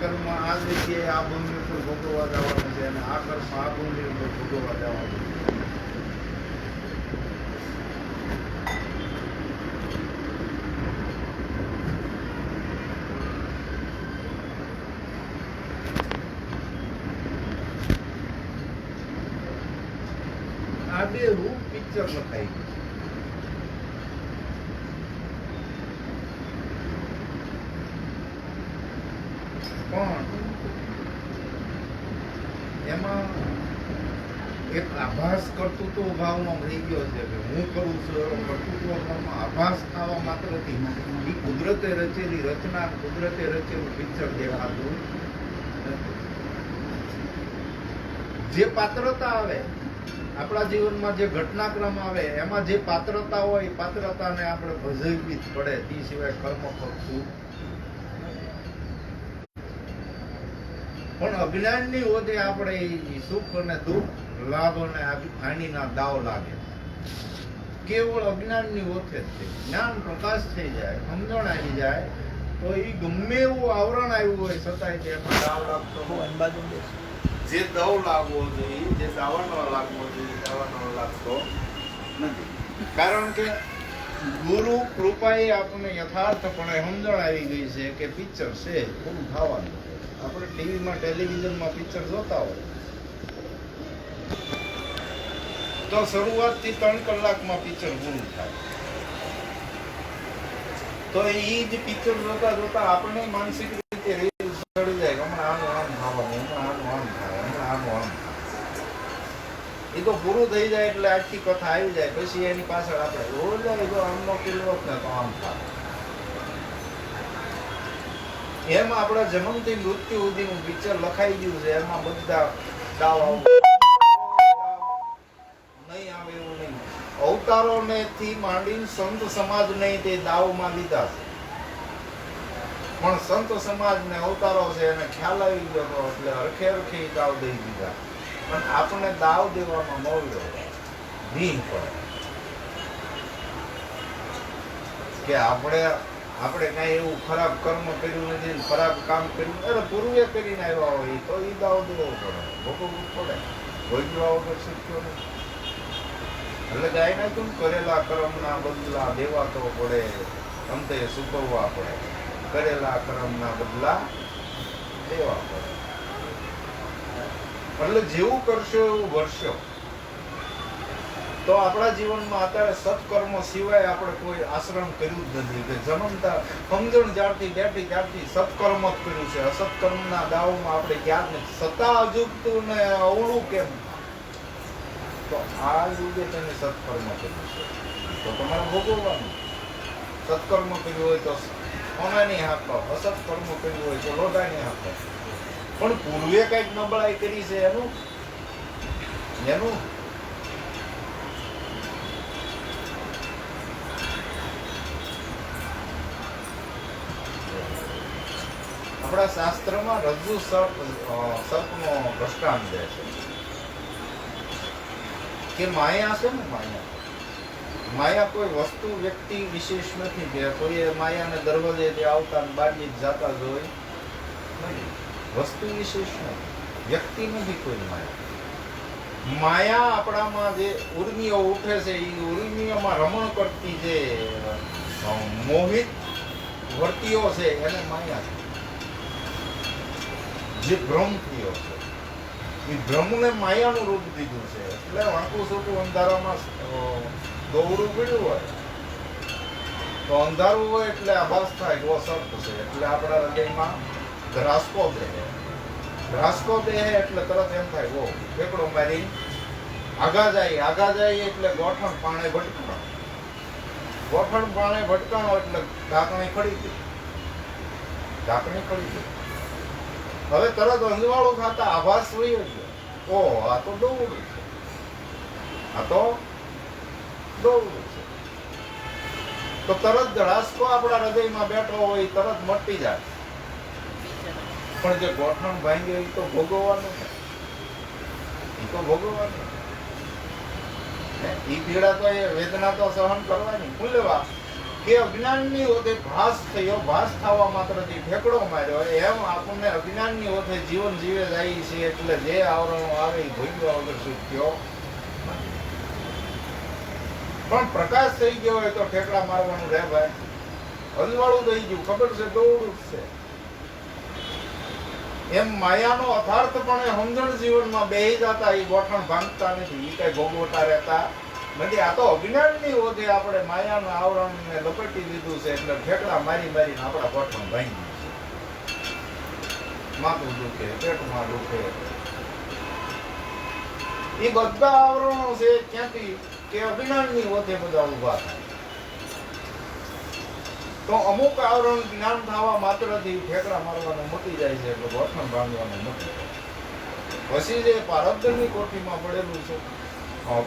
કર્મ આ જગ્યાએ આ ભૂમિ ઉપર ભોગવવા જવાનું છે અને આ કર્મ આ ભૂમિ ઉપર ભોગવવા જવાનું છે. આ બે રૂપ પિક્ચર લખાઈ ગયું. પણ એમાં એક આભાસ કર્તૃત્વ ભાવમાં થઈ ગયો છે કે હું કરું છું એવો કર્તૃત્વ ભાવમાં આભાસ થવા માત્રથી એ કુદરતે રચેલી રચના કુદરતે રચેલું પિક્ચર દેખાતું નથી. જે પાત્રતા આવે આપણા જીવનમાં, જે ઘટનાક્રમ આવે એમાં જે પાત્રતા હોય એ પાત્રતાને આપણે ભજવવી જ પડે. તે સિવાય કર્મ કરતું પણ અજ્ઞાનની ઓજે આપણે સુખ અને દુઃખ, લાભ અને હાનિના દાવ લાગે. કેવળ અજ્ઞાનની ઓથે જ છે. જ્ઞાન પ્રકાશ થઈ જાય, સમજણ આવી જાય તો એ ગમે એવું આવરણ આવ્યું હોય છતાંય તેમાં દાવ લાગતો હોય. જે દવ લાગવો જોઈએ, જે દાવાનો લાગવો જોઈએ, દાવાનો લાગતો નથી. કારણ કે ગુરુ કૃપાએ આપણને યથાર્થપણે સમજણ આવી ગઈ છે કે પિક્ચર છે પૂરું થવાનું. આપણે ટીવીમાં ટેલિવિઝનમાં પિક્ચર જોતા હોય તો શરૂઆતથી 3 કલાકમાં પિક્ચર પૂરું થાય. તો એ જ પિક્ચર જોતા જોતા આપણે માનસિક રીતે રીલ ચડી જાય, હમણાં આનું આમ ખાવાનું, હમણાં આનું આમ થાય, હમણાં આનું આમ થાય. એ તો પૂરું થઈ જાય એટલે આખી કથા આવી જાય. પછી એની પાછળ આપણે ઓલા જો આમનો કિલ્લો ને તો આમ થાય. એમ આપણા જન્મથી મૃત્યુ સુધીનું પિક્ચર લખાઈ ગયું છે. એમાં બધા દાવ નહીં આવે એવું નહીં. અવતારોને થી માંડીને સંત સમાજ નહીં તે દાવમાં લીધા છે. પણ સંત સમાજ ને અવતારો છે એને ખ્યાલ આવી ગયો એટલે હરખે હરખે દાવ દઈ દીધા. પણ આપણે દાવ દેવામાં મોડ્યો નહીં પડે કે આપણે કઈ એવું ખરાબ કર્મ કર્યું નથી, ખરાબ કામ કર્યું, અરે પૂર્વે કરીને આવ્યા હોય તો એ દાવ દેવો પડે, ભોગવવું પડે. ભોગવ્યા વગર શીખ્યો નથી. એટલે ગાય નાખ્યું કરેલા કર્મના બદલા દેવા તો પડે, અંતે ચૂકવવા પડે. કરેલા કર્મના બદલા દેવા પડે. એટલે જેવું કરશો એવું વર્ષો. તો આપણા જીવનમાં અત્યારે સત્કર્મ સિવાય આપણે કોઈ આશ્રમ કર્યું જ નથી. કે જન્મતા સમજણ જ્યારથી બેઠી ત્યારથી સત્કર્મ જ કર્યું છે. અસત્કર્મના દાવમાં આપણે ક્યાં જ નથી. સત્તા અજુગતું ને અવળું કેમ? તો આ યુગે તેને સત્કર્મ કર્યું છે તો તમારે ભોગવવાનું. સત્કર્મ કર્યું હોય તો સોનાની હાથો, અસત્કર્મ કર્યું હોય તો લોઢાની હાથો. પણ પૂર્વે કઈક નબળાઈ કરી છે એનું આપણા શાસ્ત્રમાં રજ્જુ સર્પનો દ્રષ્ટાંત દે છે કે માયા છે ને, માયા કોઈ વસ્તુ વ્યક્તિ વિશેષ નથી કે કોઈ માયાને દરવાજે આવતા બાજી જતા જ હોય નહીં. વસ્તુ વિશેષ નથી, વ્યક્તિ નથી કોઈ માયા. માયા આપણામાં જે ઉર્મિઓ ઉઠે છે એ ઉર્મિઓમાં રમણ કરતી જે મોહિત વર્તીઓ છે એને માયા છે. જે ભ્રમથીઓ છે એ ભ્રમને માયાનું રૂપ દીધું છે. એટલે વાંકું છોટું અંધારામાં દોરડું પડ્યું હોય તો અંધારું હોય એટલે આભાસ થાય કે સર્પ છે. એટલે આપણા હૃદયમાં ધ્રાસકો દે એટલે તરત એમ થાય ઓ ફેકડો મારી આગા જાય એટલે ગોઠણ પાણે ભટકાણો એટલે ઢાંકણી ખડી ગઈ. હવે તરત અંજવાળું ખાતા આભાસ વયો ગયો. ઓ આ તો દોરડું છે. તો તરત ધડાસકો આપણા હૃદયમાં બેઠો હોય તરત મટી જાય. પણ જે ગોઠણ ભાંગે એ તો ભોગવવાનું છે. એ પીડા તો એ વેદના તો સહન કરવાની. શું લેવા કે અજ્ઞાનની ઓથે ભાસ થયો, ભાસ થવા માત્રથી ઠેકડો માર્યો, એમ આપણને અજ્ઞાનની ઓથે જીવન જીવે જાય છે. એટલે જે આવરણો આવે એ ભોગવ્યા વગર સુખ થયો. પણ પ્રકાશ થઈ ગયો હોય તો ઠેકડા મારવાનું રહે ભાઈ. અજવાળું થઈ ગયું, ખબર છે દોડું છે. એમ માયાનો અર્થાર્થપણે સમજણ જીવનમાં બેહી જતા, એ ગોઠણ ભાંગતા નથી, એ કઈ ભોગવતા રહેતા નથી. આ તો અજ્ઞાનની ઓથે આપણે માયાના આવરણને લપેટી લીધું છે. એટલે ઠેકડા મારી મારીને આપણા ગોઠણ ભાંગી છે. માથું દુખે, પેટમાં દુખે, એ બધા આવરણો છે ક્યાંથી કે અજ્ઞાનની ઓથે બધા ઉભા થાય. તો અમુક આવરણ જ્ઞાન થવા માત્રથી ઠેકડા મારવાનું મટી જાય છે. એટલે ગોઠણ ભાંગવાનું મટી જાય. પછી જે પ્રારબ્ધની કોઠીમાં પડેલું છે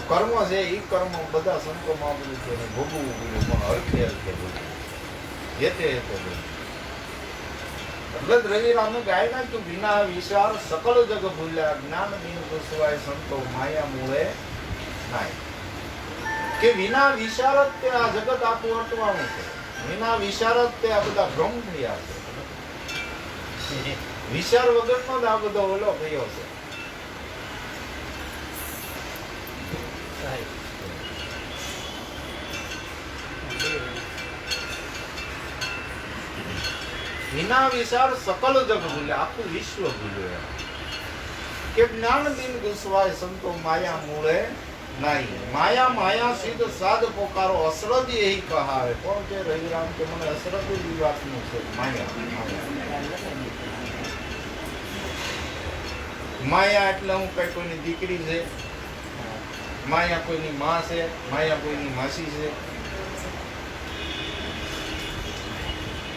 કર્મ છે, એ કર્મ બધા સંતોમાં બધું છે ભોગવવું પડ્યું, પણ હરખે હરખે ભોગવું, એટલે જ રવિરામે ગાય નાખ્યું, વિના વિચાર સકલ જગ ભૂલ્યા, જ્ઞાન બિન ઘુસવાય સંતો માયા મૂળે નાય. કે વિના વિચાર જ તે આ જગત આખું અટવાનું છે. વિના વિચાર જ તે આ બધા ભ્રમ થયા છે. વિચાર વગરનો જ આ બધો ઓલો થયો છે. વિના વિચાર સકલ જગ ભૂલ્યા, આખું વિશ્વ ભૂલ્યું. કે જ્ઞાન બિન ઘુસવાય સંતો માયા મૂળે નાઈ. માયા માયા સિદ્ધ સાધ પોકારો, અસરદ એહી કહાવે. કોણ કે રવિરામ કે મને અસરદ એ વાતનું છે. માયા એટલે હું કઈ કોઈની દીકરી છે, માયા કોઈની માં છે, માયા કોઈની માસી છે,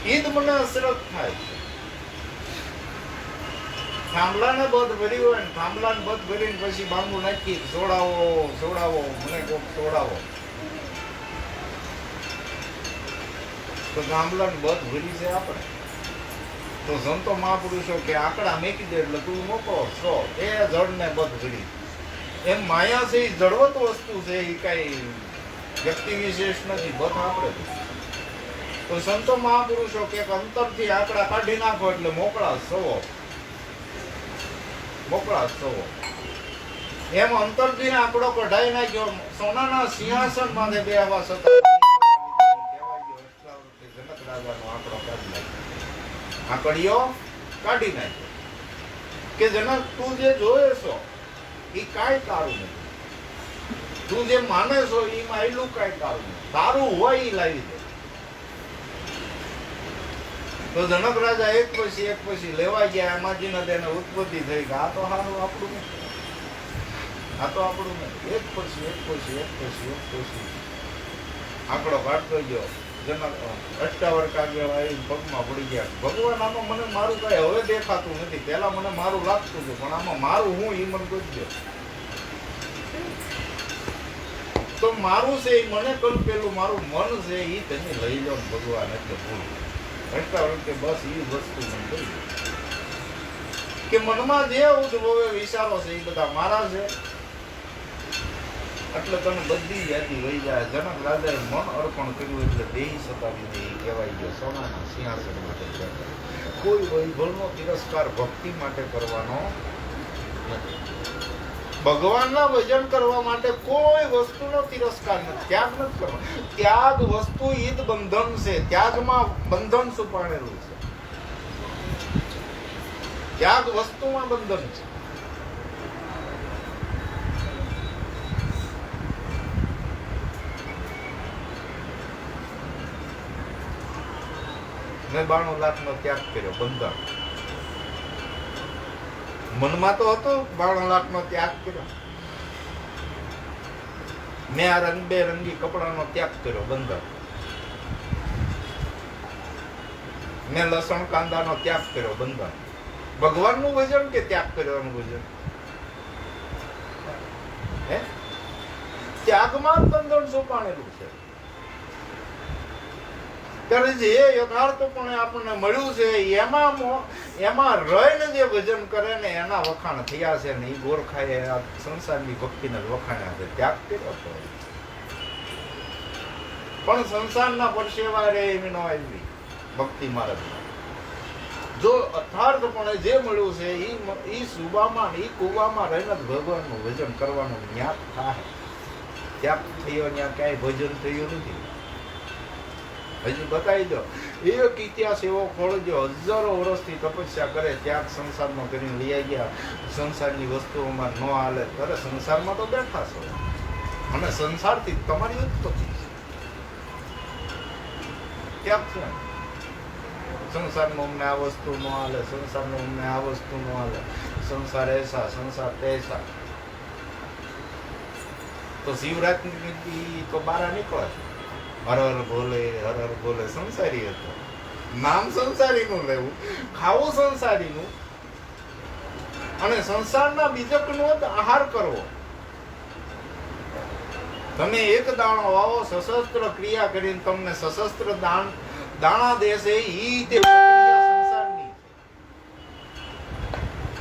ઈ જ મને અસરત થાય છે. થાંભલાને બધ ભરી હોય ને, થાંભલાને બધ ભરીને પછી બાંબુ નાખી સોડાવો મને કોક સોડાવો, તો થાંભલાને બધ ભરી છે આપણે. તો સંતો મહાપુરુષો કે આંકડા મેકી દે એટલે તું મોકલો છો એ જળને બધ ભરી. એમ માયા છે એ જળવત વસ્તુ છે, એ કઈ વ્યક્તિ વિશેષ નથી, બધ આપણે. તો સંતો મહાપુરુષો કે અંતરથી આંકડા કાઢી નાખો એટલે મોકળા સવો. એમ અંતરથી આંકડો કઢાઈ નાખ્યો. સોનાના સિંહાસન માંથે બેહવા છતાં જનક રાજાનો આંકડો કાઢી નાખ્યો, આંકડીઓ કાઢી નાખ્યો. કે જનક તું જે જોયે છો એ કાંઈ તારું નથી, તું જે માને છો એમાં એટલું કાંઈ તારું નથી, તારું હોય એ લાવી દે. તો જનક રાજા એક પછી લેવા ગયા. એમાંથી તેને ઉત્પત્તિ થઈ કે આ તો સારું આપણું નથી, આ તો આપણું નથી. એક પછી આંકડો કાઢતો ગયો. જનક અષ્ટાવર કાગ્યા આવી પગમાં પડી ગયા. ભગવાન આમાં મને મારું કઈ હવે દેખાતું નથી, પેલા મને મારું લાગતું હતું, પણ આમાં મારું હું ઈ મને કહી. તો મારું છે એ મને કલ્પેલું મારું મન છે એ તમે લઈ લો ભગવાન. એટલે ભૂલ કે બસ એ વસ્તુ કે મનમાં જે ઉદ્ભવે વિચારો છે એ બધા મારા છે, એટલે તને બધી યાદી વહી જાય. જનક રાજાએ મન અર્પણ કર્યું એટલે દેહી સતાવી દે કહેવાય ગયો. સોનાના સિંહાસન માટે કોઈ વૈભવનો તિરસ્કાર ભક્તિ માટે કરવાનો નથી. ભગવાનના ભજન કરવા માટે કોઈ વસ્તુનો તિરસ્કાર નથી, ત્યાગ નથી કરવાનો. ત્યાગ વસ્તુ ઈદ બંધન છે, ત્યાગમાં બંધન છુપાણેલું છે. ત્યાગ વસ્તુમાં બંધન છે. મેં 92 લાખનો ત્યાગ કર્યો, બંધન મનમાં તો હતો. 92 લાખનો ત્યાગ કર્યો. મેં આ રંગબેરંગી કપડાનો ત્યાગ કર્યો, બંધન. મેં લસણ કાંદાનો ત્યાગ કર્યો, બંધન. ભગવાનનું ભજન કે ત્યાગ કરવાનું ભજન? હે? ત્યાગમાં જ બંધન છુપાણેલું છે. ત્યારે જે યથાર્થપણે આપણને મળ્યું છે એમાં રહીને જે ભજન કરે ને એના વખાણ થયા છે ને એ ગોરખાએ આ સંસારની ભક્તિને વખાણ્યા છે. ત્યાગ કર્યો તો પણ સંસારના પરસેવા રે એવી નો આવી ભક્તિ માર્ગમાં. જો અથાર્થપણે જે મળ્યું છે ઈ સુબામાં ઈ કુવામાં રહીને જ ભગવાનનું ભજન કરવાનું જ્ઞાત થાય. ત્યાગ થયો ત્યાં ક્યાંય ભજન થયું નથી. હજી બતાવી દો, એક ઇતિહાસ એવો ખોળજો, હજારો વર્ષથી તપસ્યા કરે, ત્યાગ સંસારનો કરીને લઈ ગયા, સંસારની વસ્તુઓમાં ન હાલે, અરે સંસારમાં તો બેઠા છો અને સંસારથી તમારી ઉત્પત્તિ છે. ત્યાગ છે સંસારમાં અમને આ વસ્તુ ન હાલે, સંસારમાં અમને આ વસ્તુ ન હાલે, સંસાર એસા સંસાર તૈસા. તો શિવરાત્રી તો બારા નીકળે, હર હર બોલે સંસારી હતો. નામ સંસારીનું લેવું, ખાવું સંસારીનું, અને સંસારના બીજકનો જ આહાર કરવો. તમે એક દાણો વાવો, સશસ્ત્ર ક્રિયા કરીને તમને સશસ્ત્ર દાણા દેશે. ઈ તે પ્રક્રિયા સંસારની,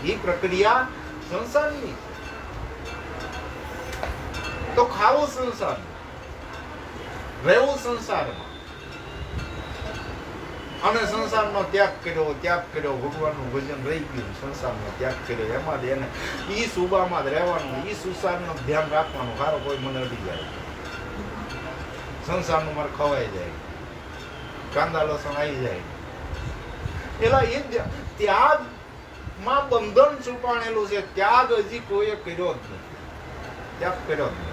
ઈ પ્રક્રિયા સંસારની. તો ખાવું સંસાર, રહેવું સંસારમાં, અને સંસારનો ત્યાગ કર્યો, ભગવાનનું ભજન રહી ગયું, સંસારનો ત્યાગ કર્યો. એમાં જ એને ઈ સુબામાં જ રહેવાનું, ઈ સુસારનું ધ્યાન રાખવાનું. સારો કોઈ મને અડી જાય, સંસારનું મારે ખવાઈ જાય, કાંદા લસણ આવી જાય. એલા એ ત્યાગમાં બંધન છુપાણેલું છે. ત્યાગ હજી કોઈએ કર્યો જ નહીં, ત્યાગ કર્યો જ નહીં.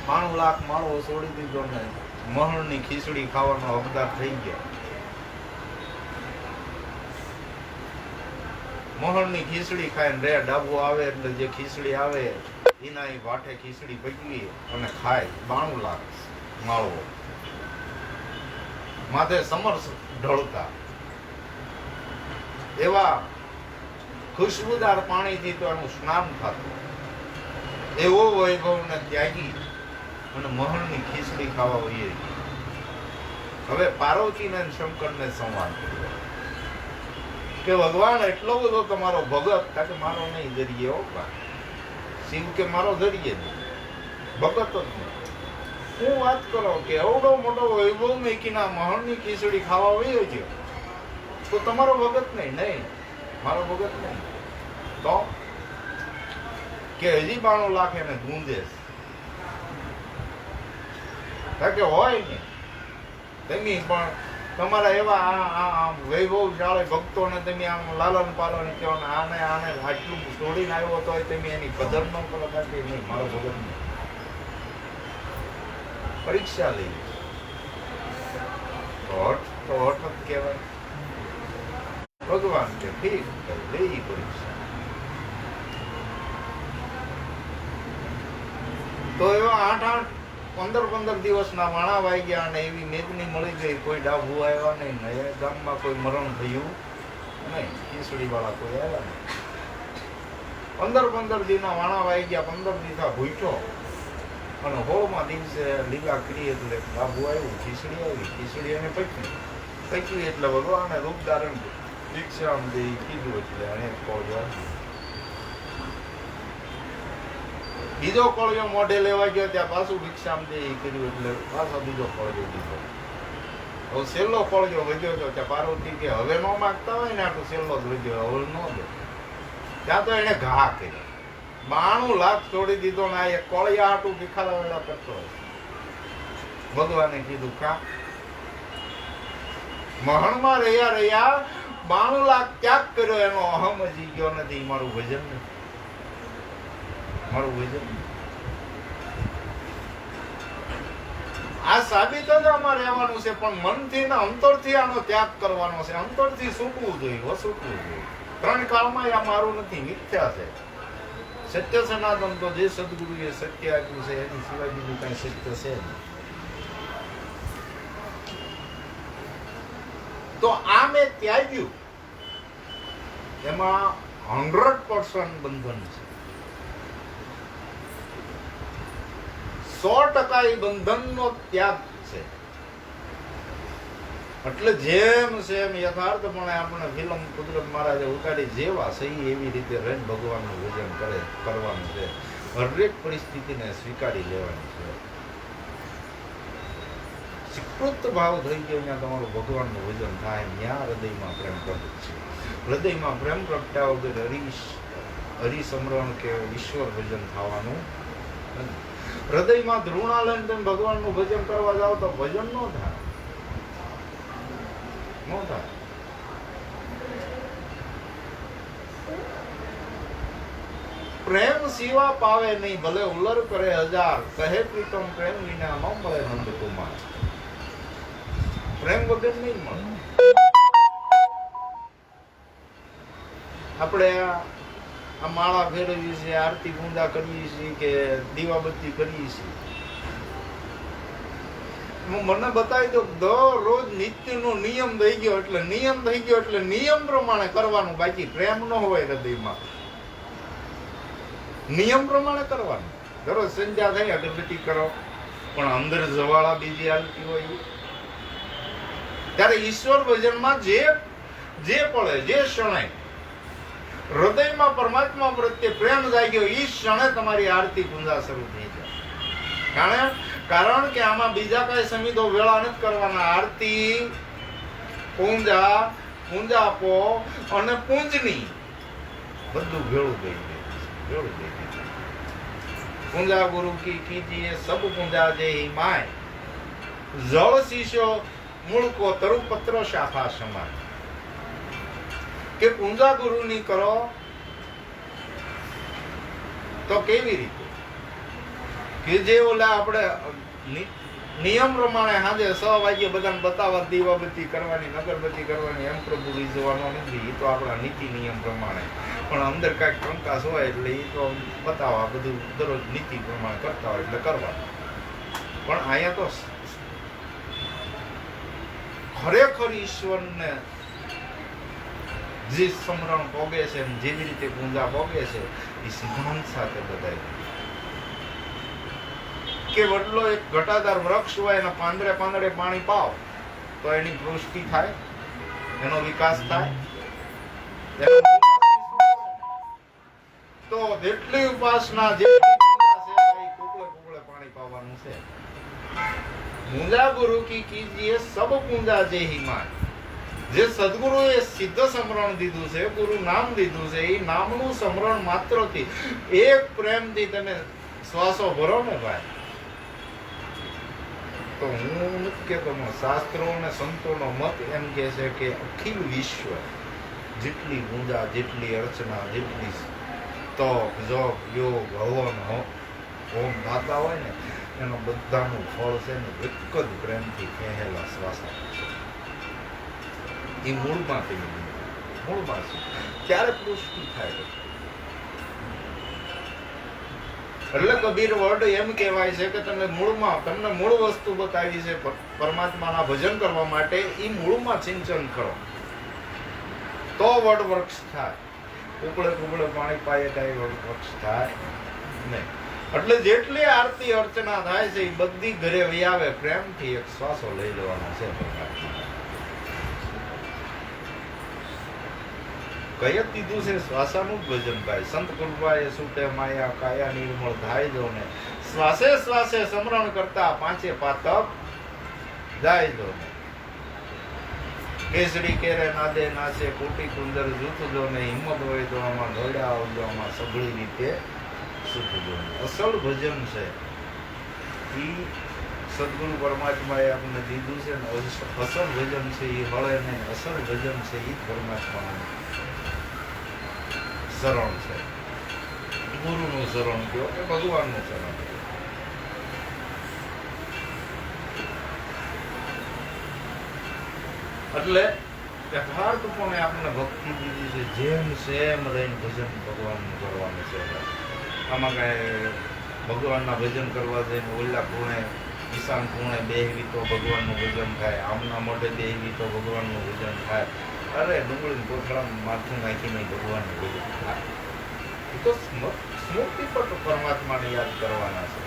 $92 લાખ માળો છોડી દીધો ને મહણની ખીચડી ખાવાનો હકદાર થઈ ગયા. મહણની ખીચડી ખાઈને રે, ડાબો આવે એટલે જે ખીચડી આવે એના વાઠે ખીચડી પકવી અને ખાય. 92 લાખ માળો, માથે સમર ઢળતા, એવા ખુશ્બુદાર પાણીથી તો એનું સ્નાન થતું. એવો વૈભવને ત્યાગી અને મહણની ખીચડી ખાવા હોઈએ. હવે પાર્વતીને શંકરને સંવાદ કર્યો કે ભગવાન એટલો બધો તમારો ભગત, કારણ કે મારો નહીં જરીએ, શિવ કે મારો જરીએ નહીં, ભગત જ નહીં. હું વાત કરો કે એવડો મોટો વૈભવ મેકીના મહણની ખીચડી ખાવા હોઈએ છે, તો તમારો ભગત નહીં? નહીં, મારો ભગત નહીં. તો કે હજી 92 લાખ એને ગુંજે કે હોય ને તમે પણ તમારા એવા વૈભવશાળી ભક્તોને તમે આમ લાલન પાલન કહો ને આને આટલું છોડીને આવ્યો તો તમે એની કદર ન કરો. કે નહીં, મારો ભગત નહીં. પરીક્ષા લઈ તો હઠ જ કહેવાય. ભગવાન કે ઠીક લઈ પરીક્ષા. તો એવા 8-8, 15 દિવસના વાણા વાઈ ગયા અને એવી મેદની મળી ગઈ. કોઈ ડાભુ આવ્યા નહીં, ગામમાં કોઈ મરણ થયું નહીં, ખીચડી વાળા કોઈ આવ્યા નહીં. 15 દિવસના વાણા વાઈ ગયા, 15 દિવસ ભૂખ્યો અને 16મા દિવસે લીલા કરી એટલે ડાભુ આવ્યું, ખીચડી આવી, ખીચડી એને પકવી એટલે ભગવાને રૂપ ધારણ દીક્ષા દે કીધું એટલે એને કોળ્યો. બીજો કોળિયો મોઢે લેવા ગયો, ત્યાં પાછું ભિક્ષામ દે કર્યું એટલે પાછો બીજો કોળિયો દીધો. હવે છેલ્લો કોળિયો વધ્યો હતો, ત્યાં પાર્વતી કે હવે ન માગતા હોય ને આટલું છેલ્લો જ વધ્યો, હવે ન દે. ત્યાં તો એને ઘા કર્યો, 92 લાખ છોડી દીધો ને આ એક કોળિયા હાટું ભિખારા વેળા કરતો હોય. ભગવાને કીધું કા મહણમાં રહ્યા 92 લાખ ત્યાગ કર્યો, એનો અહમ હજી ગયો નથી. મારું ભજન નથી, મારું ભજન. આ સાબિત જ આમાં રહેવાનું છે, પણ મનથી ને અંતરથી આનો ત્યાગ કરવાનો છે. અંતરથી સૂકવું જોઈએ, વસૂકવું જોઈએ. 3 કાળમાં આ મારું નથી, મિથ્યા છે. સત્ય સનાતન તો જે સદગુરુએ સત્ય આપ્યું છે એની સિવાય બીજું કઈ સત્ય છે નહીં. તો આ મેં ત્યાગ્યું, એમાં 100% બંધન છે. 100% એ બંધનનો ત્યાગ છે. એટલે જેમ સેમ યથાર્થપણે આપણે ફિલ્મ કુદરત મહારાજે ઉતારી જેવા સહી એવી રીતે રહીને ભગવાનનું ભજન કરવાનું છે. હરેક પરિસ્થિતિને સ્વીકારી લેવાની છે. સ્વીકૃત ભાવ થઈ ગયો ત્યાં તમારું ભગવાનનું ભજન થાય, ત્યાં હૃદયમાં પ્રેમ પ્રગટ છે. હૃદયમાં પ્રેમ પ્રગટ્યા વગર હરિસમરણ કે ઈશ્વર ભજન થવાનું નથી. હૃદયમાં ધૃણા લઈને તમે ભગવાનનું ભજન કરવા જાઓ તો ભજન ન થાય. પ્રેમ સિવા પાવે નહીં, ભલે ઉલર કરે હજાર, કહે પ્રીતમ પ્રેમ વિના ન મળે નંદ કુમાર. પ્રેમ વગર નહીં મળે. આપણે આ માળા ફેરવીએ છીએ, આરતી પૂજા કરીએ છીએ કે દીવાબત્તી કરીએ છીએ, મને બતાવી દો દરરોજ નિત્યનો નિયમ થઈ ગયો એટલે નિયમ પ્રમાણે કરવાનું, બાકી પ્રેમ ન હોય હૃદયમાં. નિયમ પ્રમાણે કરવાનું. દરરોજ સંધ્યા થઈ અગરબત્તી કરો, પણ અંદર જવાળા બીજી હાલતી હોય. ત્યારે ઈશ્વર ભજનમાં જે પડે, જે ક્ષણે હૃદયમાં પરમાત્મા પ્રત્યે પ્રેમ જાગ્યો, એ ક્ષણે તમારી આરતી પૂજા શરૂ થઈ જાય. કારણ કે આમાં બીજા કઈ સમિતો વેળા નથી કરવાના. આરતી, પૂંજાપો અને પૂંજની બધું ભેળું થઈ ગયું. પૂંજા ગુરુ કી કીજીએ સબ પૂંજા જેહી માય, જળ શીશો મૂળ કો તરુપત્ર શાખા સમાય. કે પૂંજા ગુરુની કરો તો કેવી રીતે કે જે ઓલા આપણે નિયમ પ્રમાણે સાંજે 6 વાગ્યે બધાને બતાવવા દીવાબત્તી કરવાની, અગરબત્તી કરવાની, એમ પ્રભુ રીઝવાનો નથી. એ તો આપણા નીતિ નિયમ પ્રમાણે, પણ અંદર કાંઈક કંકાસ હોય એટલે એ તો બતાવવા બધું દરરોજ નીતિ પ્રમાણે કરતા હોય એટલે કરવાનું. પણ અહીંયા તો ખરેખર ઈશ્વરને જે સમરણ પોગે છે, જેવી રીતે પૂંજા પોગે છે, એ સિદ્ધાંત સાથે બધાય. કે વડલો એક ઘટાદાર વૃક્ષ હોય, એના પાંદડે પાણી પાવ તો એની પુષ્ટિ થાય, એનો વિકાસ થાય. તો જેટલી ઉપાસના, જેટલી પૂજા છે, એ કુકળે પાણી પાવાનું છે. પૂજા ગુરુ કી કીજીએ સબ પૂંજા જેહી માય. જે સદગુરુએ સિદ્ધ સમરણ દીધું છે, ગુરુ નામ દીધું છે, એ નામનું સમરણ માત્રથી, એક પ્રેમથી તમે શ્વાસો ભરો ને ભાઈ, તો હું નથી કહેતો, શાસ્ત્રો અને સંતોનો મત એમ કે છે કે અખિલ વિશ્વ જેટલી પૂજા, જેટલી અર્ચના, જેટલી તપ, જોગ, યોગ, હવન, હોમ ગાતા હોય ને, એનો બધાનું ફળ છે ને એક જ પ્રેમથી કહેલા શ્વાસ છે. એ મૂળમાં છે. ત્યારે પુષ્ટિ થાય. એટલે કબીર વર્ડ એમ કહેવાય છે કે તમને મૂળ વસ્તુ બતાવી છે પરમાત્માના ભજન કરવા માટે, એ મૂળમાં સિંચન કરો તો વડ વૃક્ષ થાય. કુકળે પાણી પાયે કાંઈ વડ વૃક્ષ થાય નહીં. એટલે જેટલી આરતી અર્ચના થાય છે, એ બધી ઘરે વહી આવે, પ્રેમથી એક શ્વાસો લઈ લેવાનો છે. કયત દીધું છે શ્વાસાનું જ ભજન ભાઈ. સંત કૃપાએ સુટે માયા, કાયા નિર્મળ થાય જો ને, શ્વાસે શ્વાસે સમરણ કરતા પાંચે પાતક જાય જો ને. કેસરી કેરે નાદે નાચે, કોટી કુંદર જૂથ જો ને, હિંમત હોય તો આમાં દોડ્યા આવજો, આમાં સઘળી રીતે સુખ જો ને. અસલ ભજન છે એ સદગુરુ પરમાત્માએ આપણને દીધું છે ને. અસલ ભજન છે એ હળે નહીં, અસલ ભજન છે એ પરમાત્માનું શરણ છે. ગુરુનું શરણ કયો કે ભગવાનનું શરણ કયો. એટલે યથાર્થપણે આપણને ભક્તિ દીધી છે, જેમ સેમ રહીને ભજન ભગવાનનું કરવાનું છે. આમાં કાંઈ ભગવાનના ભજન કરવા જઈને ઓલા ખૂણે, ઈશાન ખૂણે બેહવી તો ભગવાનનું ભજન થાય, આમના મોઢે બેહવી તો ભગવાનનું ભજન થાય. અરે ડુંગળી કોથળામાં માથું નાખીને ભગવાનનું ભજન થાય. એ તો સ્મૃતિ પર પરમાત્માને યાદ કરવાના છે.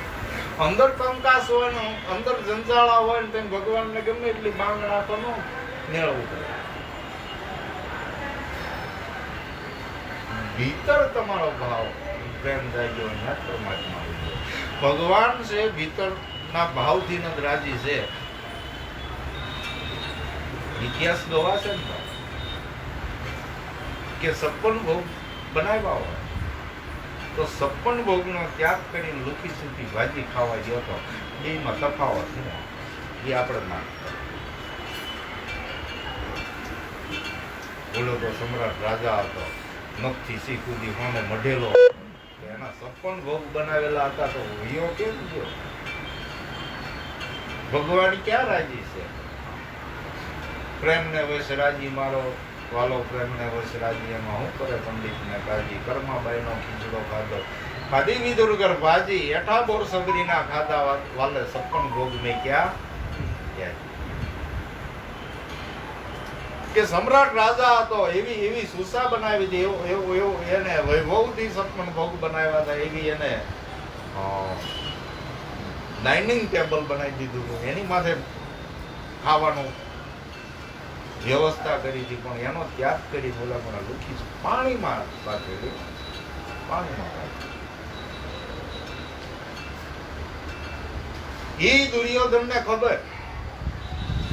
અંદર કંકાસ હોય ને, અંદર જંજાળા હોય ને, તેમ ભગવાનને ગમે એટલી માંગ રાખો ન મેળવવું પડે. ભીતર તમારો ભાવ પ્રેમ જાગ્યો ને પરમાત્મા ભગવાન છે ભીતરના ભાવથી ન રાજી છે. ઇતિહાસ ગવાશે ને કે 56 ભોગ બનાવ્યા હોય તો 56 ભોગનો ત્યાગ કરીને લુખી સુખી ભાજી ખાવા ગયો હતો. એમાં તફાવત શું એ આપણે ના બોલો તો સમ્રાટ રાજા હતો, નખથી સી સુધી હોને મઢેલો, એના 56 ભોગ બનાવેલા હતા તો વિયો કેમ ગયો? ભગવાન ક્યાં રાજી છે? પ્રેમને વશ રાજી મારો વાલો, પ્રેમને વશ રાજી એમાં હું કરે પંડિતને કાજી. કર્માબાઈનો ખીચડો ખાધો ખાધી વિદુરગર ભાજી, એઠા બોર સબરીના ખાધા વાલે 56 ભોગ મેં ક્યાં કે સમ્રાટ રાજા હતો. એવી સુસા બનાવી હતી, એવું એને વૈભવથી 56 ભોગ બનાવ્યા હતા. એવી એને ડાઇનિંગ ટેબલ બનાવી દીધું, એની માથે ખાવાનું વ્યવસ્થા કરી હતી. પણ એનો ત્યાગ કરી બોલા મને લુખી પાણીમાં બાંધેલી, પાણીમાં એ દુર્યોધનને ખબર.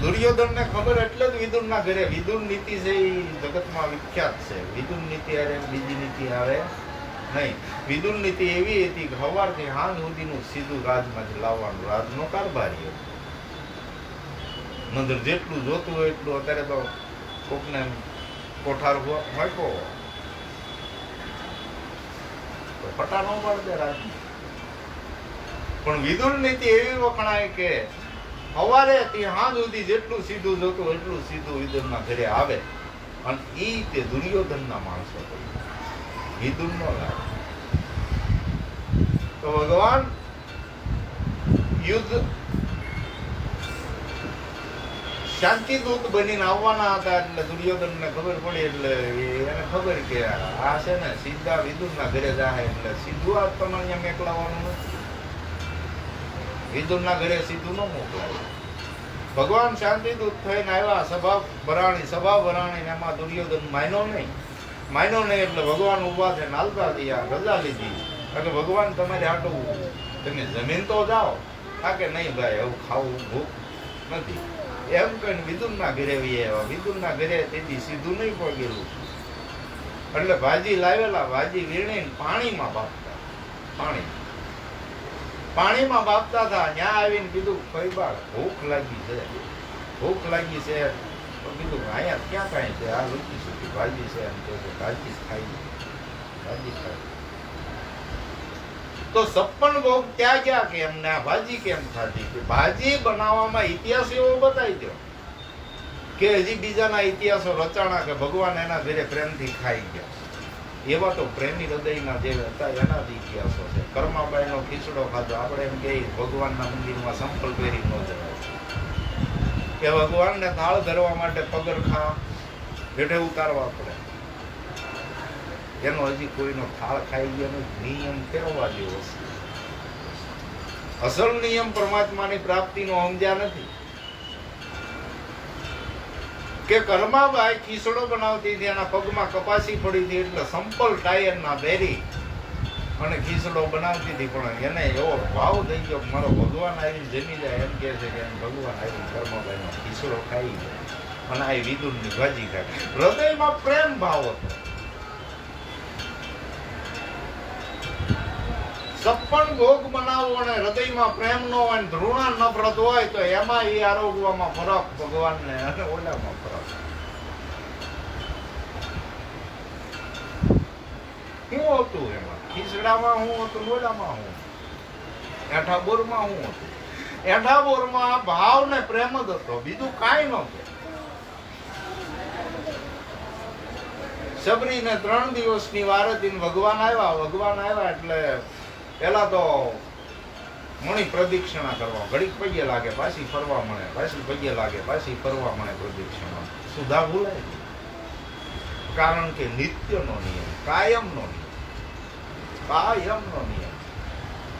દુર્યોધનને ખબર એટલે જ વિદુરના ઘરે વિદુર નીતિ છે એ જગતમાં વિખ્યાત છે. વિદુર નીતિ આવે બીજી નીતિ આવે નહીં. વિદુર નીતિ એવી હતી કે સવારથી સાંજ સુધીનું સીધું રાજમાંથી લાવવાનું, રાજનો કારભારી હતો. નંદર જેટલું જોતું હોય એટલું. અત્યારે તો કોકને કોઠાર મૂક્યો તો ફટા ન પાડે રાજ. પણ વિદુર નીતિ એવી વખણાય કે સવારે સાંજ સુધી જેટલું સીધું જોતું એટલું સીધું વિદુરના ઘરે આવે. અને ઈ તે દુર્યોધનના માણસો વિદુર નો લાગે. તો ભગવાન યુદ્ધ શાંતિદૂત બનીને આવવાના હતા એટલે દુર્યોધનને ખબર પડી. એટલે એને ખબર કે આ છે ને સીધા વિદુરના ઘરે જાય એટલે સીધું આ તમને મોકલાવાનું નથી. વિદુરના ઘરે સીધું ન મોકલાય. ભગવાન શાંતિદૂત થઈને આવ્યા, સભા ભરાણી એમાં દુર્યોધન માન્યો નહીં. એટલે ભગવાન ઉભા થઈને હાલતા થયા, રજા લીધી. કારણ કે ભગવાન તમારે આટલું તમે જમીન તો જાઓ. હા કે નહીં ભાઈ, એવું ખાવું ભૂખ નથી એમ કહીને વિદુરના ઘરે આવ્યા. વિદુરના ઘરે તેથી સીધું નહીં પગેલું એટલે ભાજી લાવેલા, ભાજી વીણીને પાણીમાં બાફતા. પાણીમાં બાફતા હતા. ત્યાં આવીને કીધું ફઈબા ભૂખ લાગી છે તો કીધું અહીંયા ક્યાં કાંઈ છે, આ લુચી સુકી ભાજી છે એમ કે ભાજી ખાઈ. તો 56 ભોગ ત્યાં ગયા કે એમને આ ભાજી કેમ ખાધી? કે ભાજી બનાવવામાં ઇતિહાસ એવો બતાવી દો કે હજી બીજાના ઇતિહાસો રચાણા કે ભગવાન એના ઘરે પ્રેમથી ખાઈ ગયા. એવા તો પ્રેમી હૃદયના જે હતા એના જ ઇતિહાસો છે. કર્માબાઈનો ખીચડો ખાધો. આપણે એમ કે ભગવાનના મંદિરમાં સંપલ પહેરી ન જવાય કે ભગવાનને થાળ ધરવા માટે પગરખા હેઠે ઉતારવા પડે. એનો હજી કોઈનો થાળ ખાઈ ગયો નિયમ કેળવવા જેવો છે. અસલ નિયમ પરમાત્માની પ્રાપ્તિનો સમજ્યા નથી. કે કર્માબાઈ ખીચડો બનાવતી હતી, એના પગમાં કપાસી પડી હતી એટલે સંપલ ટાયરના બેરી અને ખીચડો બનાવતી હતી. પણ એને એવો ભાવ થઈ ગયો મારો ભગવાન આવીને જમી જાય એમ કે છે કે ભગવાન આવીને કર્માબાઈનો ખીચડો ખાઈ ગયો અને આ વિદુરની ભાજી ખાઈ. હૃદયમાં પ્રેમ ભાવ હતો. 56 ભોગ બનાવવો અને હૃદયમાં પ્રેમ નો હોય, ધૃણા નફરત હોય તો એમાં એ આરોગવામાં ફરક ભગવાનને અને ઓલામાં ફરક. શું હતું એમાં? ખીચડામાં શું હતું, ઓલામાં શું, એઠા બોરમાં શું હતું? એઠા બોરમાં ભાવ ને પ્રેમ જ હતો, બીજું કાંઈ નહોતું. સબરીને 3 દિવસની વાર હતી. ભગવાન આવ્યા એટલે પેલા તો મણી પ્રદક્ષિણા કરવા, ઘડીક પગે લાગે પાછી ફરવા મળે, પાછી પગે લાગે પાછી ફરવા મળે પ્રદક્ષિણા. સુધા ભૂલાય. કારણ કે નિત્યનો નિયમ, કાયમનો નિયમ.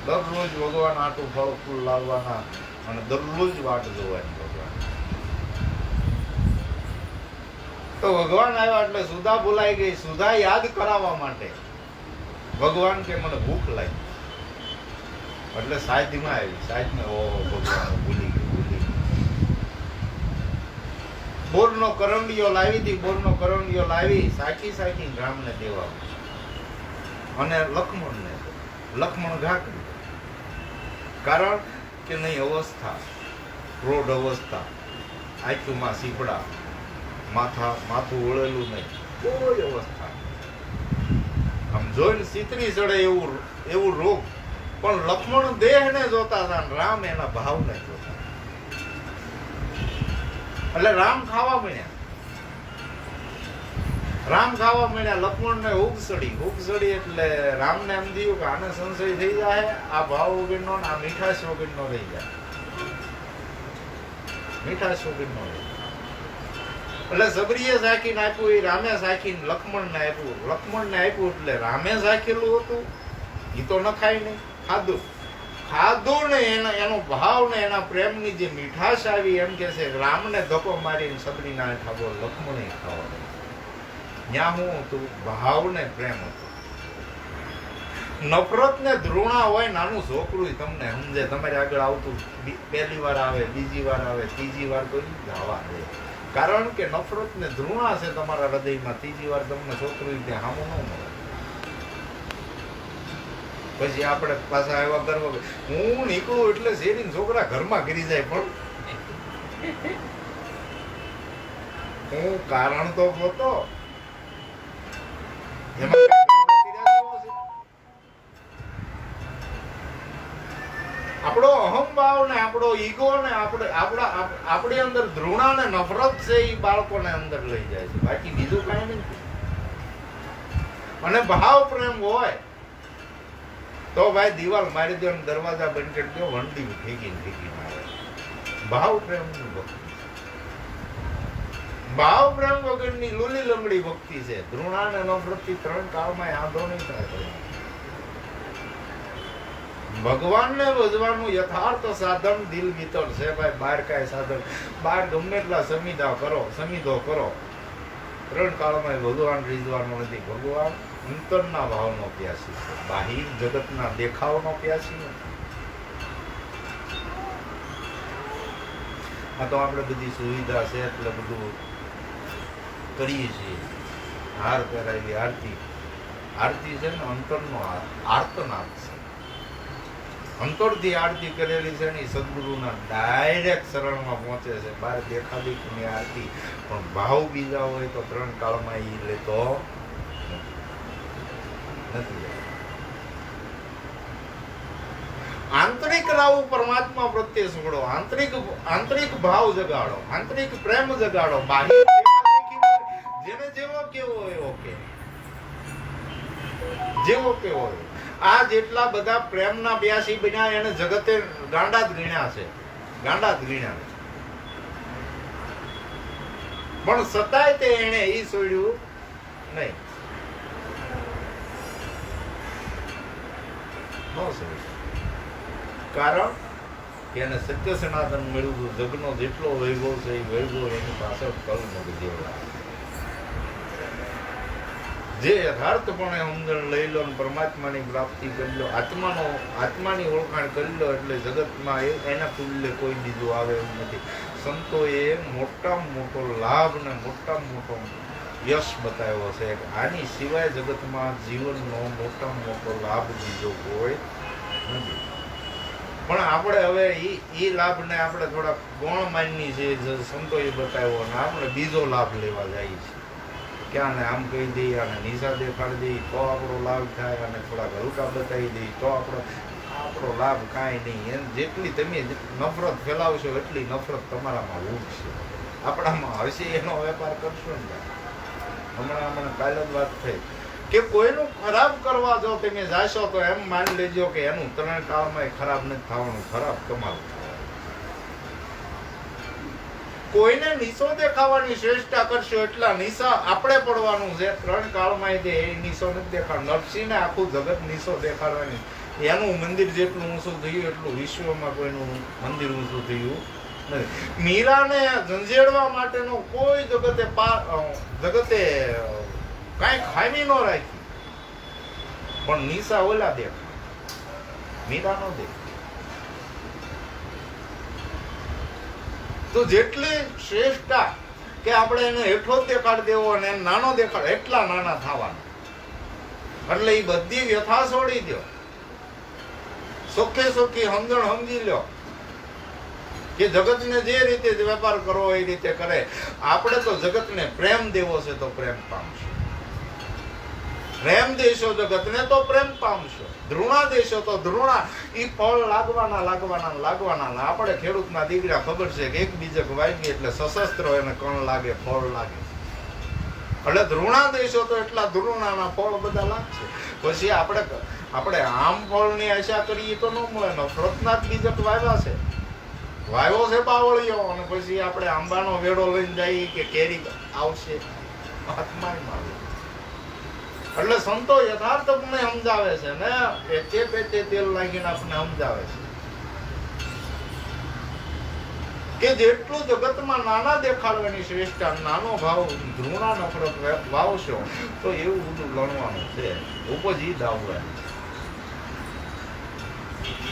દરરોજ ભગવાન આટું ફળ ફૂલ લાવવાના અને દરરોજ વાટ જોવાની ભગવાન. તો ભગવાન આવ્યા એટલે સુધા ભૂલાઈ ગઈ. સુધા યાદ કરાવવા માટે ભગવાન કે મને ભૂખ લાગી, એટલે સાધમાં આવી. સાધમાં ઓહો ભગવાન ભૂલી ગઈ. બોરનો કરંડિયો લાવી હતી. બોરનો કરંડિયો લાવી સાખી રામને દેવા અને લક્ષ્મણ ઘા કરી. કારણ કે નહીં અવસ્થા, રોડ અવસ્થા, આંખમાં સીપડા, માથું વળેલું નહીં, કોઈ અવસ્થા. આમ જોઈને સીતરી ચડે એવું રોગ. પણ લક્ષ્મણ દેહને જોતા હતા, રામ એના ભાવને જોતા. એટલે રામ ખાવા મળ્યા. લક્ષ્મણને ઊગ સડી એટલે રામને એમ થયું કે આને સંશય થઈ જાય, આ ભાવ વગરનો, આ મીઠાશ વગરનો રહી જાય. એટલે સબરીએ સાખીને આપ્યું, એ રામે સાખીને લક્ષ્મણને આપ્યું એટલે રામે સાખેલું હતું, એ તો ન ખાય નહીં. ખાધું ને એનો ભાવ ને એના પ્રેમની જે મીઠાશ આવી, એમ કે છે રામને ધક્કો મારીને સબરીના હેઠા બોલ લક્ષ્મણે ખાવા. ત્યાં હું હતું? ભાવ ને પ્રેમ હતો. નફરત ને ધૃણા હોય, નાનું છોકરું તમને સમજે, તમારે આગળ આવતું પહેલી વાર આવે, બીજી વાર આવે, ત્રીજી વાર તો જવા દે. કારણ કે નફરત ને ધૃણા છે તમારા હૃદયમાં. ત્રીજી વાર તમને છોકરું ત્યાં સામું ન મળે. પછી આપણે પાછા એવા કરવા, હું નીકળું એટલે શેરી છોકરા ઘરમાં ગીરી જાય. પણ હું કારણ તો પોતો આપણો અહંભાવ ને આપણો ઈગો ને આપણી અંદર ધૃણા ને નફરત છે, એ બાળકોને અંદર લઈ જાય છે. બાકી બીજું કઈ નથી. અને ભાવ પ્રેમ હોય તો ભાઈ દિવાલ મારી દો, દરવાજા બંધ કરી દો, વંડી ફેંકી મારે. ભાવ પ્રેમ ની ભક્તિ, ભાવ પ્રેમ વગરની લૂલી લંગડી ભક્તિ છે. ધૃણા ને નફરતથી 3 કાળમાં આંધો નહીં થાય. ભગવાનને ભજવાનું યથાર્થ સાધન દિલ ભીતર છે ભાઈ. બહાર કાંઈ સાધન, બહાર ગમે એટલા સમિધો કરો, 3 કાળમાં ભગવાન રીઝવાનું નથી. ભગવાન અંતરના ભાવનો પ્યાસી છે, બાહિર જગતના દેખાવનો પ્યાસી નથી. આ તો આપણે બધી સુવિધા છે એટલે બધું કરીએ છીએ. હાર પહેરાવી, આરતી છે ને અંતરનો આર્તનાદ છે. અંતરથી આરતી કરેલી છે ને સદગુરુના ડાયરેક્ટ શરણમાં પહોંચે છે. બહાર દેખાદેખીની આરતી, પણ ભાવ બીજા હોય તો 3 કાળમાં એ લેતો નથી. આંતરિક રાવું પરમાત્મા પ્રત્યે છોડો, આંતરિક ભાવ જગાડો, આંતરિક પ્રેમ જગાડો. બાહ્ય જેને જેવો કેવો હોય ઓકે, જેવો કેવો હોય. આ જેટલા બધા પ્રેમના બ્યાસી બન્યા, એને જગતે ગાંડા જ ગણ્યા છે. પણ સતાય તે એને ઈ છોડ્યું નહીં. કારણ કે એને સત્ય સનાતન મળ્યું. જગનો જેટલો વૈભવ છે એ વૈભવ એની પાછળ કલ નથી દેવા. જે યથાર્થપણે સમજણ લઈ લો, પરમાત્માની પ્રાપ્તિ કરી લો, આત્માની ઓળખાણ કરી લો, એટલે જગતમાં એના તુલ્ય કોઈ બીજું આવે એવું નથી. સંતોએ મોટામાં મોટો લાભ ને મોટામાં મોટો યશ બતાવ્યો છે. આની સિવાય જગતમાં જીવનનો મોટામાં મોટો લાભ બીજો કોઈ નથી. પણ આપણે હવે એ લાભને આપણે થોડા ગૌણ માનની છે, સંતોએ બતાવ્યો, અને આપણે બીજો લાભ લેવા જઈએ છીએ. ક્યાં ને આમ કહી દઈએ અને નિશા દેખાડી દઈએ તો આપણો લાભ થાય, અને થોડાક હલકા બતાવી દઈએ તો આપણો લાભ કાંઈ નહીં. એમ જેટલી તમે નફરત ફેલાવશો એટલી નફરત તમારામાં ઉઠશે. આપણામાં હશે એનો વેપાર કરશો ને. હમણાં કાલે જ વાત થઈ કે કોઈનું ખરાબ કરવા જો તમે જાશો તો એમ માની લેજો કે એનું 3 કાળમાં ખરાબ નથી થવાનું, ખરાબ તમારું. કોઈને નિશો દેખાવાની ચેષ્ટા કરશો એટલા નિશા આપણે પડવાનું છે. 3 કાળમાં એ નિશો નથી દેખાડવાનો. નરસિંહને આખું જગત નિશો દેખાડવાની. એનું મંદિર જેટલું ઊંચું થયું એટલું વિશ્વમાં કોઈનું મંદિર ઊંચું થયું નથી. મીરાને ઝંઝેડવા માટેનો કોઈ જગતે જગતે કાંઈ ખામી ન રાખી, પણ નિશા ઓલા દેખ, મીરા નો દેખ. તો જેટલી શ્રેષ્ઠતા કે આપણે એને હેઠો જ દેખાડ દેવો અને એને નાનો દેખાડ, એટલા નાના થવાના. એટલે એ બધી વ્યથા છોડી દો, સુખે સુખી સમજણ સમજી લો કે જગતને જે રીતે વેપાર કરવો એ રીતે કરે. આપણે તો જગતને પ્રેમ દેવો છે તો પ્રેમ પામશો, પ્રેમ દેશો જગતને તો પ્રેમ પામશો, ધૃણા દેશો તો ધૃણા. ઈ ફળ લાગવાના. આપણે ખેડૂતના દીકરા ખબર છે કે એક બીજક વાગી એટલે સશસ્ત્ર એને કણ લાગે, ફળ લાગે. એટલે ધૃણા દેશો તો એટલા ધૃણાના ફળ બધા લાગશે. પછી આપણે આમ ફળની આશા કરીએ તો ન મળે. નફરતના જ બીજક વાવ્યો છે બાવળીઓ, અને પછી આપણે આંબાનો વેડો લઈને જઈએ કે કેરી આવશે, હાથમાં આવે. એટલે સંતો યથાર્થપણે સમજાવે છે ને, પેટે પેટે તેલ નાખીને આપણે સમજાવે છે કે જેટલું જગતમાં નાના દેખાડવાની શ્રેષ્ઠતા, નાનો ભાવ ધૃણા નફરત વાવશો તો એવું બધું ગણવાનું છે. ઉપજી દાવડે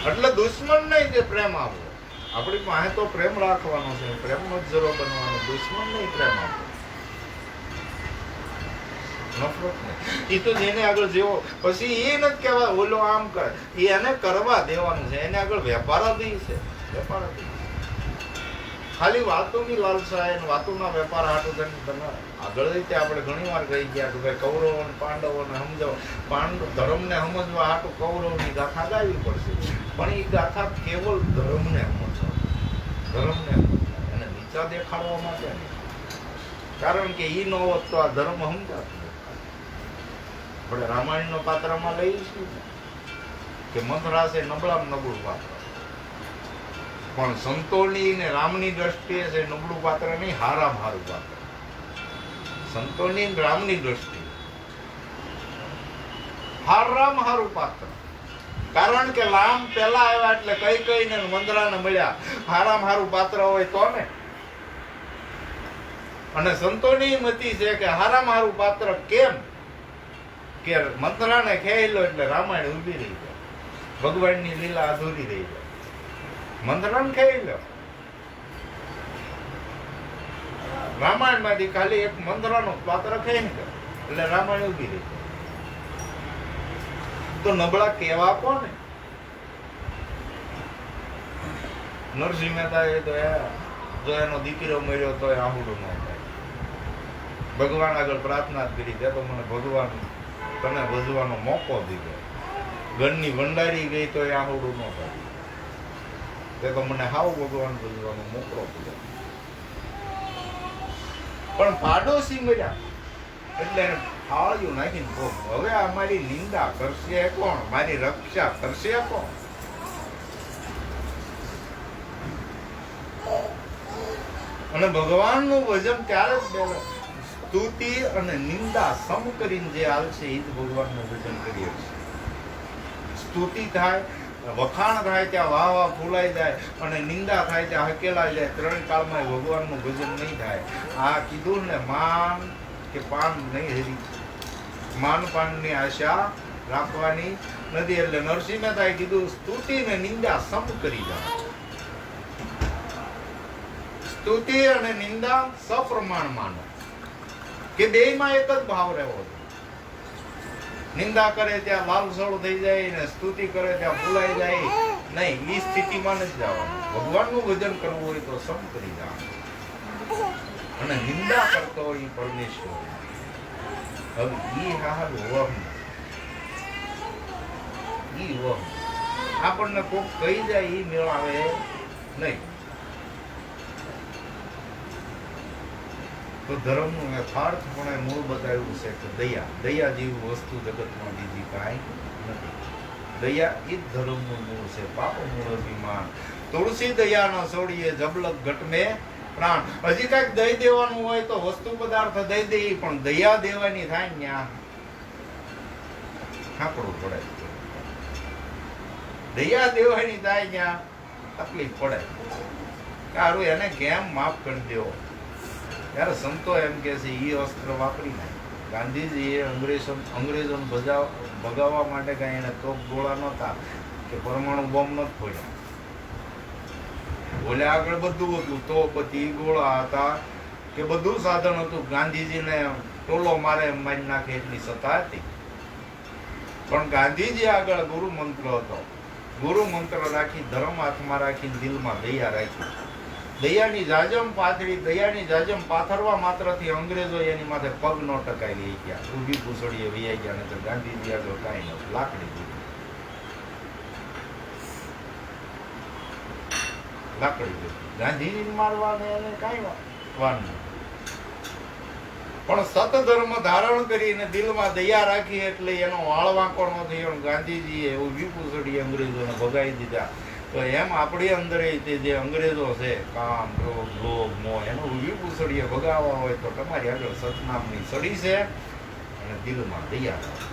એટલે દુશ્મન નહીં જે પ્રેમ આપવો. આપણી પાસે તો પ્રેમ રાખવાનો છે, પ્રેમ જ જરો બનવાનો, દુશ્મન નહીં પ્રેમ આપવો. નફરત નહીં. એ તો જેને આગળ જેવો, પછી એ નથી કહેવાય ઓલો આમ કરે, એને કરવા દેવાનું છે. એને આગળ વેપાર જ છે, વેપાર જ. ખાલી વાતોની લાલસા અને વાતોના વેપાર હાટું તમે આગળ રીતે આપણે ઘણી વાર કહી ગયા કે ભાઈ કૌરવ અને પાંડવોને સમજાવો, ધર્મને સમજવા હાટું કૌરવની ગાથા ગાવી પડશે. પણ એ ગાથા કેવલ ધર્મને સમજવા, એને નીચા દેખાડવા માટે નહીં. કારણ કે ઈ નો હોત તો આ ધર્મ સમજાતો. આપણે રામાયણનો પાત્રમાં લઈશું કે મંથરા છે નબળામાં નબળું પાત્ર, પણ સંતોની ને રામની દ્રષ્ટિએ છે નબળું પાત્ર નહીં, હારામાં હારું પાત્ર. સંતોની ને રામની દ્રષ્ટિએ હારામાં હારું પાત્ર. કારણ કે રામ પેલા આવ્યા એટલે કઈ ને મંદરાને મળ્યા. હારામાં હારું પાત્ર હોય તો ને. અને સંતોની મતિ છે કે હારામાં હારું પાત્ર કેમ કે મંદરાને ખેલો એટલે રામાયણ ઉભી રહી જાય, ભગવાનની લીલા અધૂરી રહી જાય. મંદરાને ખેઈ લો, રામાયણ માંથી ખાલી એક મંદરાનો પાત્ર ખેઈ ગયો એટલે રામાયણ ઉભી રહી જાય. તો નબળા કેવા કોને? નરસિંહ મહેતા એ તો જો એનો દીકરો મળ્યો તો આહુડું ન થાય. ભગવાન આગળ પ્રાર્થના કરી દે તો મને ભગવાન તને ભજવાનો મોકો દીધો. ઘરની ભંડારી ગઈ તો એ આહુડું ન થાય, તે તો મને હાવ ભગવાન ભજવાનો મોકળો દીધો. પણ પાડોશી મળ્યા એટલે થાળિયું નાખીને ભોગ. હવે આ મારી નિંદા કરશે કોણ? મારી રક્ષા કરશે કોણ? અને ભગવાનનું ભજન ત્યારે જ સ્તુતિ અને નિંદા સમ કરીને જે હાલશે એ જ ભગવાનનું ભજન કરીએ છીએ. સ્તુતિ થાય, વખાણ થાય ત્યાં વાહ વાહ ફૂલાઈ જાય, અને નિંદા થાય ત્યાં હકેલાઈ જાય. ત્રણ કાળમાં ભગવાનનું ભજન નહીં થાય. આ કીધું ને, માન કે પાન નહીં હરી, માન પાનની આશા રાખવાની નથી. એટલે નરસિંહ મહેતાએ કીધું સ્તુતિ ને નિંદા સમ કરી જાય. સ્તુતિ અને નિંદા સપ્રમાણ માનો, કે બેયમાં એક જ ભાવ રહેવો. નિંદા કરે ત્યાં લાલસળ થઈ જાય ને સ્તુતિ કરે ત્યાં ભૂલાઈ જાય નહીં. એ સ્થિતિમાં નથી જવાનું. ભગવાનનું ભજન કરવું હોય તો સમ કરી જવાનું, અને નિંદા કરતો હોય પરમેશ્વર. હવે ઈ હાલ વહમ, ઈ વહમ આપણને કોક કહી જાય ઈ મેળાવે નહીં. તો ધર્મનું યથાર્થપણે મૂળ બતાવ્યું છે કે દયા જેવી વસ્તુ જગતમાં બીજી કાંઈ નથી. દયા એ જ ધર્મનું મૂળ છે. પાપ મૂળ અભિમાન તુલસી દયા ન છોડીએ જબલક ઘટમે પ્રાણ. હજી કાંઈક દઈ દેવાનું હોય તો વસ્તુ પદાર્થ દઈ દઈએ, પણ દયા દેવાની થાય ત્યાં ખાકડું પડે. દયા દેવાની થાય ત્યાં તકલીફ પડે. સારું, એને કેમ માફ કરી દેવો. ત્યારે સંતો એમ કે છે એ અસ્ત્ર વાપરી નાખે. ગાંધીજીએ અંગ્રેજોને ભગાવવા માટે કાંઈ એને તોપ ગોળા નહોતા કે પરમાણુ બોમ્બ નથી ફોડ્યા. બોલે આગળ બધું હતું, તોપ હતી, ગોળા હતા, કે બધું સાધન હતું. ગાંધીજીને ટોલો મારી નાખે એટલી સત્તા હતી. પણ ગાંધીજી આગળ ગુરુ મંત્ર હતો. ગુરુ મંત્ર રાખી, ધર્મ હાથમાં રાખી, દિલમાં દયા રાખી. દયાની જાજમ પાથરી, દયાની જાજમ પાથરવા માત્રથી અંગ્રેજો એની માથે પગ ન ટકાવી ગયા. ઊભી પૂછડીએ વૈયા ગયા. ને તો ગાંધીજી આગળ કાંઈ નહોતું, લાકડી દીધી. લાકડી દીધી. ગાંધીજી મારવાને એને કાંઈ વાર નહીં. પણ સત ધર્મ ધારણ કરીને દિલમાં દયા રાખી એટલે એનો વાળ વાંકો ન થયો. ગાંધીજીએ ઊભી પૂછડીએ અંગ્રેજોને ભગાવી દીધા. તો એમ આપણી અંદર જે અંગ્રેજો છે, કામ, ક્રોધ, લોભ, મોહ, એનો ઊભી પૂછડીએ ભગાવવા હોય તો તમારી આગળ સતનામની સડી છે અને દિલમાં દયા રાખો.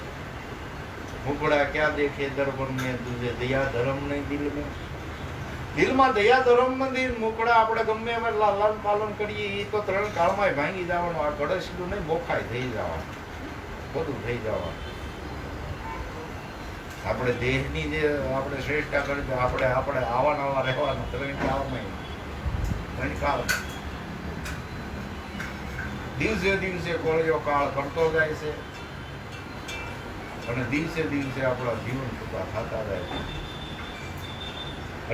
મુકડા ક્યાં દેખે દર્પણ મેં તુજે દયા ધર્મ નહીં દિલ મેં. દિલમાં દયા ધર્મ નથી. મુકડા આપણે ગમે એમ લાલન પાલન કરીએ એ તો 3 કાળમાં ભાંગી જવાનું. આ કડશલું નહીં, બોખાય થઈ જવાનું, બધું થઈ જવાનું. આપણે દેહની જે આપણે શ્રેષ્ઠતા કરી, આપણે આવા નવા રહેવાનું 3 કાળમાં. દિવસે દિવસે કોળિયો કાળ કરતો જાય છે અને દિવસે દિવસે આપણા જીવન ટૂંકા થતા જાય છે.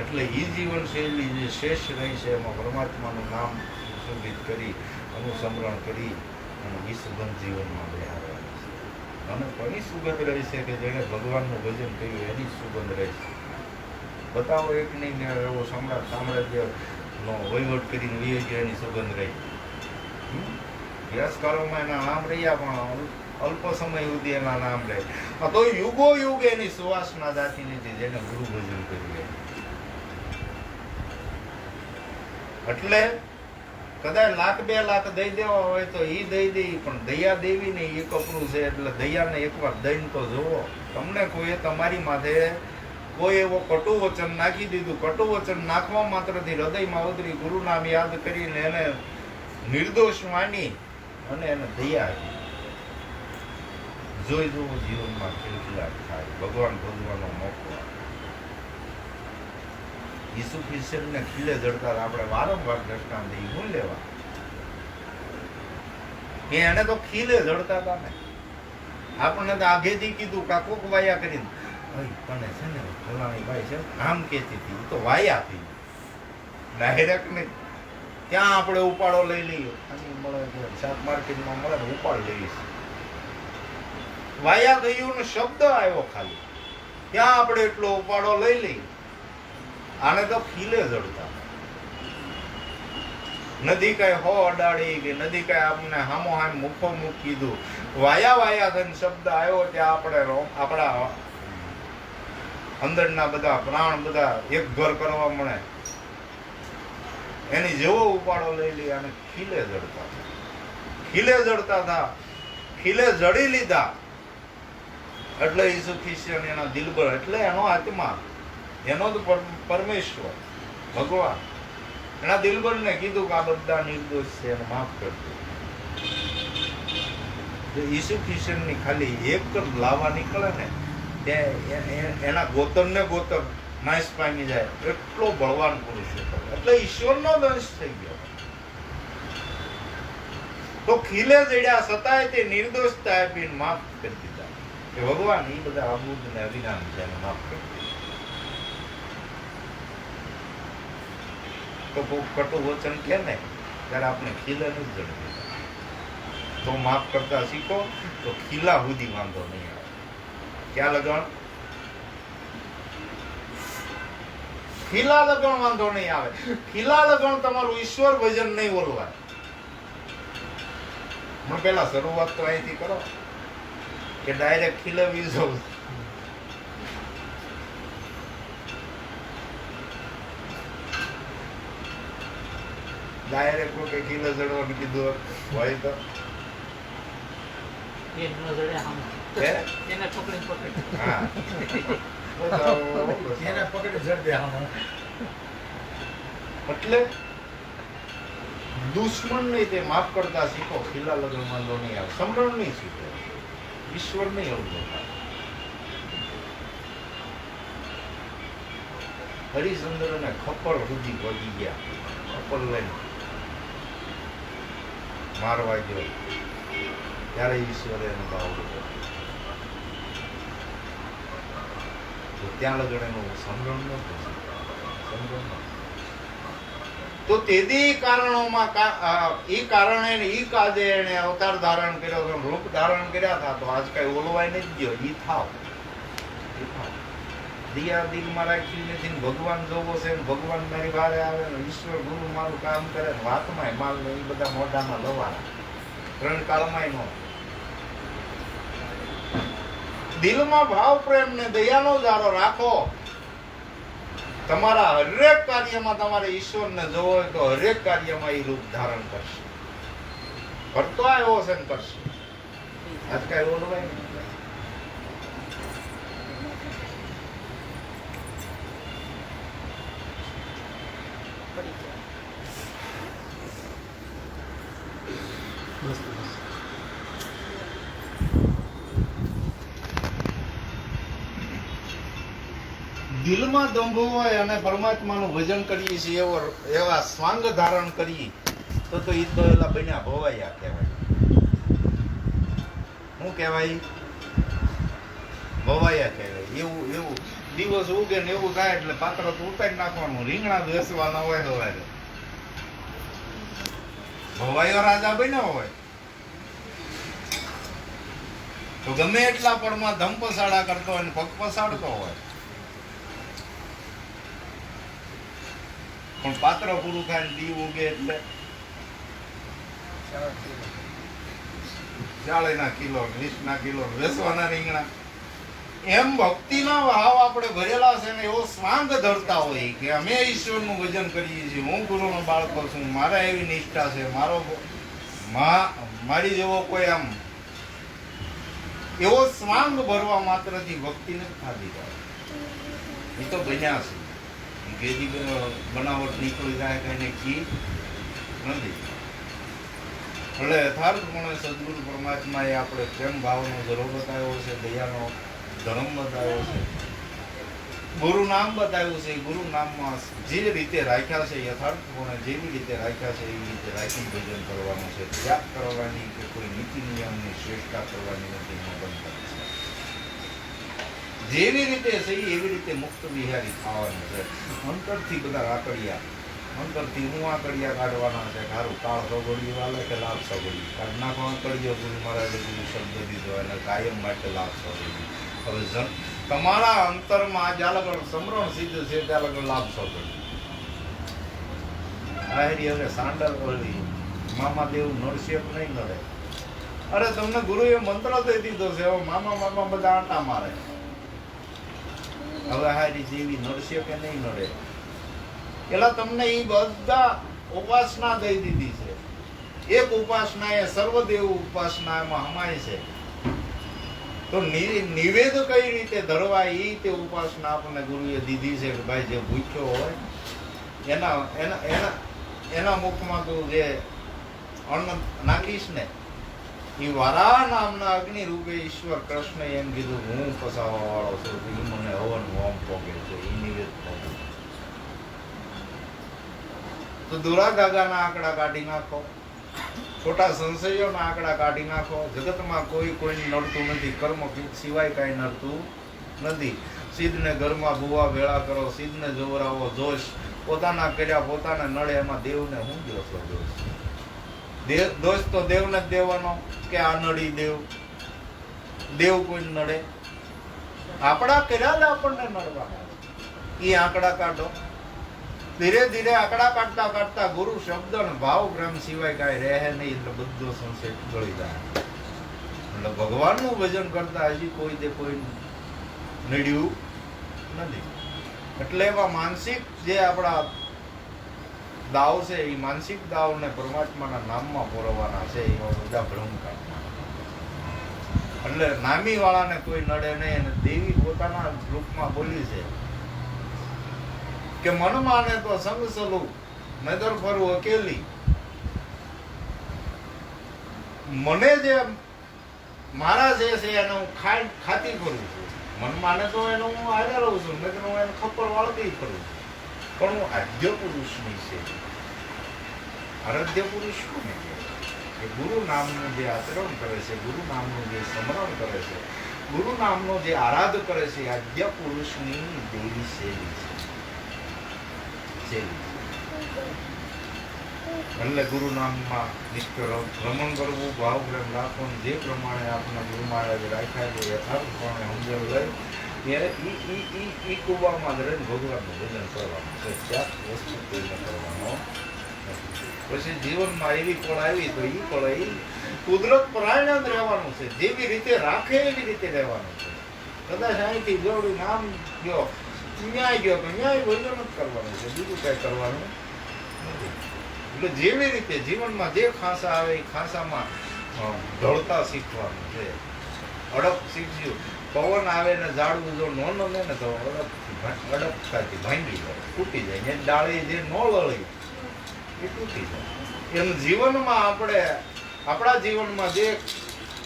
એટલે એ જીવન શૈલી જે શેષ રહી છે એમાં પરમાત્માનું નામ સુશોભિત કરી, અનુસમરણ કરી અને એ સુગંધ જીવનમાં બેહારવાની છે. અને કઈ સુગંધ રહી છે કે જેણે ભગવાનનું ભજન કર્યું એની સુગંધ રહી છે. બતાવો એક નહીં એવો સમ્રાટ સામ્રાજ્યનો વહીવટ કરીને વિયોગ્ય એની સુગંધ રહી. ઇતિહાસકારોમાં એના નામ રહ્યા પણ અલ્પ સમય સુધી એના નામ રહે. તો યુગો યુગ એની સુવાસના જાતી નથી જેને ગુરુ ભજન કર્યું. એટલે કદાચ 1,00,000 2 લાખ દઈ દેવા હોય તો એ દઈ દે, પણ દયા દેવી ને એ કપડું છે. એટલે દયાને એકવાર દઈને તો જુઓ. તમને કોઈ તમારી માથે કોઈ એવો કટુ વચન નાખી દીધું, કટુ વચન નાખવા માત્રથી હૃદયમાં ઉતરી, ગુરુ નામ યાદ કરીને એને નિર્દોષ માની અને એને દયા આપી. જોઈ જોવું જીવનમાં ખિલખિલાટ થાય, ભગવાન ભજવાનો મોકો. ઈસુ ખ્રિસ્તને ખીલે જડતા આપણે વારંવાર દ્રષ્ટાંત દઈ હું લેવા કે એને તો ખીલે જડતા હતા ને. આપણને તો આગેથી કીધું કાકોક વાયા કરીને તને છે ને ફલાણી ભાઈ છે આમ કેતી હતી, તો વાયા હતી ડાયરેક્ટ ને. ત્યાં આપણે ઉપાડો લઈ લઈએ, મળે શાક માર્કેટમાં મળે ને ઉપાડ લઈએ. વાયા થયું ને શબ્દ આવ્યો ખાલી, ત્યાં આપણે એટલો ઉપાડો લઈ લઈએ. આને તો ખીલે જડતા. નદી કઈ હો અડાડી કે નદી કઈ આપણે હામો હામ મુખો મુખ કીધું, વાયા વાયા થઈને શબ્દ આવ્યો ત્યાં આપણે આપણા અંદરના બધા પ્રાણ બધા એક ઘર કરવા મળે. એની જેવો ઉપાડો લઈ લે. અને ખીલે જડતા, ખીલે જડતા હતા, ખીલે જડી લીધા. એટલે ઈસુ ખ્રિસ્ત એના દિલબર, એટલે એનો આત્મા, એનો તો પરમેશ્વર ભગવાન એના દિલબરને કીધું કે આ બધા નિર્દોષ છે એને માફ કરજો. ઈસુ ખ્રિસ્તની ખાલી એક જ લાવા નીકળે ને એના ગોતમ ને ગોતમ નાશ પામી જાય. એટલો બળવાન પુરુષ હતો. એટલે ઈશ્વરનો દંશ થઈ ગયો. તો ખીલે જડ્યા છતાંય તે નિર્દોષતા આપીને માફ કરી દીધા કે ભગવાન એ બધા અબુદ ને અવિનામ છે એને માફ કરી દીધા. તો કોઈ કટુ વચન કે ને ત્યારે આપણે ખીલે નથી જડતી. તો માફ કરતા શીખો તો ખીલા સુધી વાંધો નહીં આવે. ક્યાં લગણ? ખીલા લગણ વાંધો નહીં આવે. ખીલા લગણ તમારું ઈશ્વર ભજન નહીં બોલવાય. પણ પેલા શરૂઆત તો અહીંથી કરો કે ડાયરેક્ટ ખીલવી જવું. ડાયરેક્ટ કોઈ ખીલે જડવાનું કીધું હોય તો એટલે દુશ્મન નહીં તે માફ કરતા શીખો, ખીલા લગ્નમાં લો નહીં આવે, સમરણ નહીં શીખો, ઈશ્વર નહીં અવગણતા. હરિચંદ્ર ને ખપર સુધી પહોંચી ગયા, ખપર લઈને મારવા ગયો ત્યારે ઈશ્વરે એનો ભાવ લીધો. ત્યાં લગન એનું સમરણ નતું, સમરણ નતું. તો તેથી કારણોમાં ઈ કારણે ઈ કાજે એને અવતાર ધારણ કર્યો, રૂપ ધારણ કર્યા હતા. તો આજ કઈ ઓલવાય નથી ગયો. ઈ થાવ દિયા દિલમાં રાખી નથી. ભગવાન જોવો છે, ભગવાન મારી વારે આવે ને ઈશ્વર ગુરુ મારું કામ કરે ને વાતમાં માલ ને એ બધા મોઢામાં લવાના, ત્રણ કાળમાં નો. દિલમાં ભાવ પ્રેમ ને દયાનો જાળો રાખો. તમારા હરેક કાર્યમાં તમારે ઈશ્વરને જોવો હોય તો હરેક કાર્યમાં એ રૂપ ધારણ કરશે. કરતો આવ્યો છે ને કરશે. આજ કઈ ઓલવાય નહીં. દિલમાં દંભ હોય અને પરમાત્માનું ભજન કરીએ છીએ એવા સ્વાંગ ધારણ કરીએ તો એ તો એલા બન્યા ભવાયા કહેવાય. શું કહેવાય? ભવાયા કહેવાય. એવું દિવસ ઉગે ને એવું થાય એટલે પાત્ર તો ઉતારી નાખવાનું, રીંગણા બેસવાના હોય સવારે. ભવાયો રાજા બન્યો હોય તો ગમે એટલા પળમાં ધમ પસાડા કરતો હોય ને પગ પસાડતો હોય, પણ પાત્ર પૂરું થાય દીવ ઉગે એટલે 40 કિલો 20 કિલો વેસવાના રીંગણા. એમ ભક્તિના ભાવ આપણે ભરેલા છે ને એવો સ્વાંગ ધરતા હોય કે અમે ઈશ્વરનું ભજન કરીએ છીએ, હું ગુરુનો બાળકો છું, મારા એવી નિષ્ઠા છે, મારી જેવો કોઈ આમ એવો સ્વાંગ ભરવા માત્રથી ભક્તિને ખાધી જાય. એ તો બન્યા છે. કેદી બનાવટ નીકળી જાય કઈને કી નથી. એટલે યથાર્થપણે સદગુરુ પરમાત્માએ આપણે પ્રેમ ભાવનો ધરો બતાવ્યો છે, દયાનો ધર્મ બતાવ્યો છે, ગુરુ નામ બતાવ્યું છે. ગુરુ નામમાં જે રીતે રાખ્યા છે, યથાર્થપણે જેવી રીતે રાખ્યા છે એવી રીતે રાખી ભજન કરવાનું છે. ત્યાગ કરવાની કે કોઈ નીતિ નિયમની શ્રેષ્ઠતા કરવાની નથી. જેવી રીતે સહી એવી રીતે મુક્ત વિહારી થવાનું છે. અંતરથી બધા રાકડિયા, અંતરથી હું આકડિયા કાઢવાના છે. સારું કાળ સગોડિયું વાલે કે લાભ સગોડિયું કાઢ નાખો. આકડિયો ગુરુ મહારાજે ગુરુ શબ્દ દીધો એને કાયમ માટે લાભ સગોડિયું. હવે તમારા અંતરમાં જ્યાં લગન સમરણ સિદ્ધ છે ત્યાં લગન લાભ સગોડિયું. આહેરી હવે સાંડલ વળી મામા દેવ નડશે નહીં નડે. અરે તમને ગુરુએ મંત્ર દઈ દીધો છે, હવે મામા બધા આંટા મારે. હવે હારી જેવી નડશે કે નહીં નડે. પેલા તમને એ બધા ઉપાસના દઈ દીધી છે. એક ઉપાસના એ સર્વદેવ ઉપાસનામાં હમાય છે. તો નિવેદ કઈ રીતે ધરવા એ તે ઉપાસના આપણને ગુરુએ દીધી છે કે ભાઈ જે ભૂખ્યો હોય એના મુખમાં તું જે અન્ન નાખીશ ને એ વારા નામના અગ્નિ રૂપે ઈશ્વર કૃષ્ણ એમ કીધું હું ફસાવા વાળો છું, એ મને હવન હોમ પોગે છે, એ નિવેદ પોગે. તો દુરાગાગાના આંકડા કાઢી નાખો, ખોટા સંશયોના આંકડા કાઢી નાખો. જગતમાં કોઈને નડતું નથી, કર્મ સિવાય કાંઈ નડતું નથી. સિદ્ધને ઘરમાં ભૂવા ભેળા કરો, સિદ્ધને જોવરાવો, જોશ પોતાના કર્યા પોતાને નડે, એમાં દેવને હું જોશો? દોષ તો દેવને જ દેવાનો કે આ નડી દેવ કોઈ નડે. આપણા કર્યા જ આપણને નડવાના. એ આંકડા કાઢો. ધીરે ધીરે આંકડા કાઢતા કાઢતા ગુરુ શબ્દ અને ભાવ પ્રેમ સિવાય કાંઈ રહે નહીં, એટલે બધો સંશય ગળી જાય. એટલે ભગવાનનું ભજન કરતા હજી કોઈ નડ્યું નથી. એટલે એવા માનસિક જે આપણા દાવ છે એ માનસિક દાવને પરમાત્માના નામમાં પોરવવાના છે. એવા બધા ભ્રમ કાઢવાના. એટલે નામી વાળાને કોઈ નડે નહીં. અને દેવી પોતાના રૂપમાં બોલી છે કે મન માને તો સંગ સલું નજર ફરું અકેલી, મને જે મારા જે છે એને હું ખાતી કરું છું, મનમાં ને તો એનો હું હારે રહું છું, મેં હું એને ખપ્પર વાળતી કરું છું, પણ હું આદ્ય પુરુષની છે. આરાધ્ય પુરુષ કોને કહેવાય? કે ગુરુ નામનું જે આચરણ કરે છે, ગુરુ નામનું જે સ્મરણ કરે છે, ગુરુ નામનો જે આરાધ કરે છે, આદ્ય પુરુષની દેવી શૈલી છે. એટલે ગુરુ નામમાં નિત્ય રમણ કરવું, ભાવ પ્રેમ રાખવો, જે પ્રમાણે આપણા ગુરુ મહારાજે રાખ્યા છે યથાર્થપણે સમજણ લઈ એ કુવામાં જ રહીને ભગવાનનું ભજન કરવાનું છે. ત્યાં વસ્તુ કોઈને કરવાનો નથી. પછી જીવનમાં એવી પળ આવી તો એ પળ એ કુદરત પરાયણ જ રહેવાનું છે. જેવી રીતે રાખે એવી રીતે રહેવાનું છે. કદાચ અહીંથી જોડું નામ ગયો ન્યાય ગયો તો ન્યાય ભજન જ કરવાનું છે, બીજું કઈ કરવાનું નથી. એટલે જેવી રીતે જીવનમાં જે ખાંસા આવે એ ખાંસામાં ઢળતા શીખવાનું છે. અડપ શીખજો. પવન આવે ને ઝાડવું જો ન નમે ને તો અડપતાથી ભાંગી જાય, તૂટી જાય. ને ડાળી જે ન લળી એ તૂટી જાય. એમ જીવનમાં આપણે આપણા જીવનમાં જે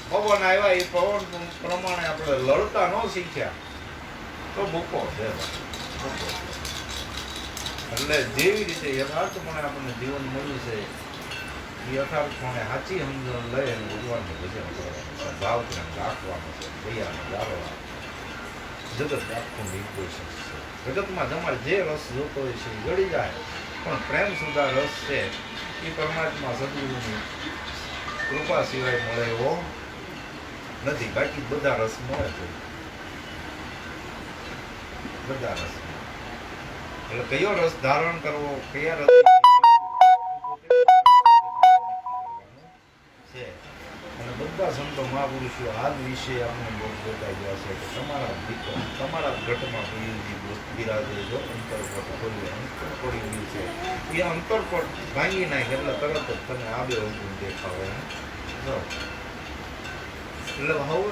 પવન આવ્યા એ પવન પ્રમાણે આપણે લડતા ન શીખ્યા તો ભૂકો છે. એટલે જેવી રીતે યથાર્થપણે આપણને જીવન મળ્યું છે એ યથાર્થપણે સાચી સમજણ લઈ અને ભગવાનનું ભજન કરવાનું છે, ભાવ પ્રેમ રાખવાનો છે, દયાને જાળવા. જગત આખું નિર્દોષ છે. જગતમાં તમારે જે રસ જોતો હોય છે એ જડી જાય, પણ પ્રેમ સુધા રસ છે એ પરમાત્મા સદગુરુની કૃપા સિવાય મળે એવો નથી. બાકી બધા રસ મળે છે, બધા રસ. એટલે કયો રસ ધારણ કરવો, કયા રસ છે. અને બધા સંતો મહાપુરુષો આ જ વિશે આપણે બહુ બતાવી ગયા છે કે તમારા દીકરો તમારા ઘટમાં બિરાજે. જો અંતરપટ ખોલ્યું, અંતર પડી ગયું છે એ અંતરપટ ભાંગી નાખે એટલે તરત જ તમે આબે ઊંધું દેખાવે. એટલે હવે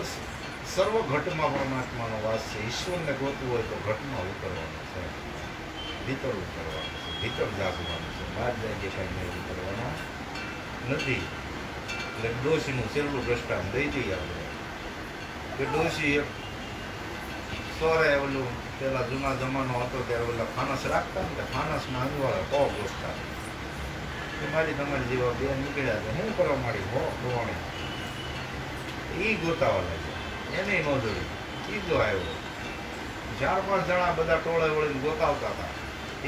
સર્વ ઘટમાં પરમાત્માનો વાસ છે. ઈશ્વરને ગોતવું હોય તો ઘટમાં ઉતરવાનું છે, ભીતર ઉતરવાનું છે, ભીતર જાગવાનું છે. બહાર જાય કઈ નહીં કરવાના નથી. એટલે ડોશીનું છેલ્લું દ્રષ્ટાંત દઈ દઈએ આપણે કે ડોશી એક સોરે ઓલું પેલા જૂના જમાનો હતો ત્યારે ઓલા ફાનસ રાખતા ને ફાનસના અંજવાળા તો ગોસતા કે મારી તમારી જેવા બે નીકળ્યા છે, શું કરવા માંડી હો ગોવાણી એ ગોતાવા લાગ્યા. એને ન જોયું, એ જો આવ્યો. 4-5 જણા બધા ટોળે વળીને ગોતાવતા હતા.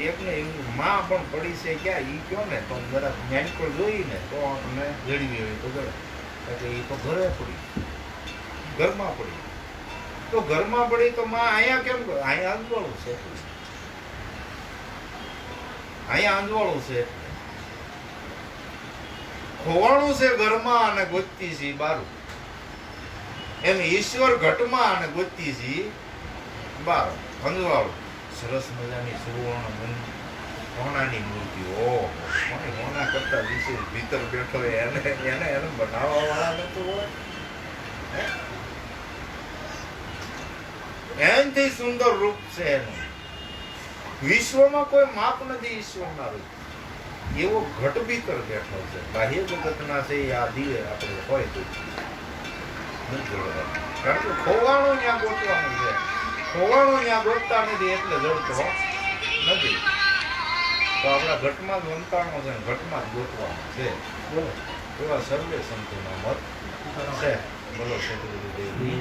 એકને એવું માં પણ પડી છે ક્યાં ઈ કયો ને તો જરા મેનકોળ જોઈને તો આપણને જડવી હોય તો જડે. એટલે એ તો ઘરે પડી, ઘરમાં પડી. તો ઘરમાં પડી તો માં અહીંયા કેમ? અહીંયા આંજવાળું છે, અહીંયા આંજવાળું છે, ખોવાણું છે ઘરમાં અને ગોતતી છે બારું. એમ ઈશ્વર ઘટમાં અને ગોતતી છે બાર અંજવાળું. સરસ મજાની સુવર્ણ સોનાની મૂર્તિ. ઓહો, સોના કરતા વિશેષ ભીતર બેઠો એને બનાવવા વાળા નતું હોય. એનાથી સુંદર રૂપ છે એનું. વિશ્વમાં કોઈ માપ નથી ઈશ્વરના રૂપ. એવો ઘટ ભીતર બેઠો છે. બાહ્ય જગતના છે એ આ દિવે આપણે હોય તો નથી જોડવાનું. કારણ કે ખોવાણું ત્યાં ગોતવાનું છે. ખોવાણું ત્યાં ગોતતા નથી એટલે જડતો નથી. તો આપણા ઘટમાં જ વંતાણો છે, ઘટમાં જ ગોતવાનો છે. બોલો એવા સર્વે સંતોના મત છે. બોલો સદગુરુદેવની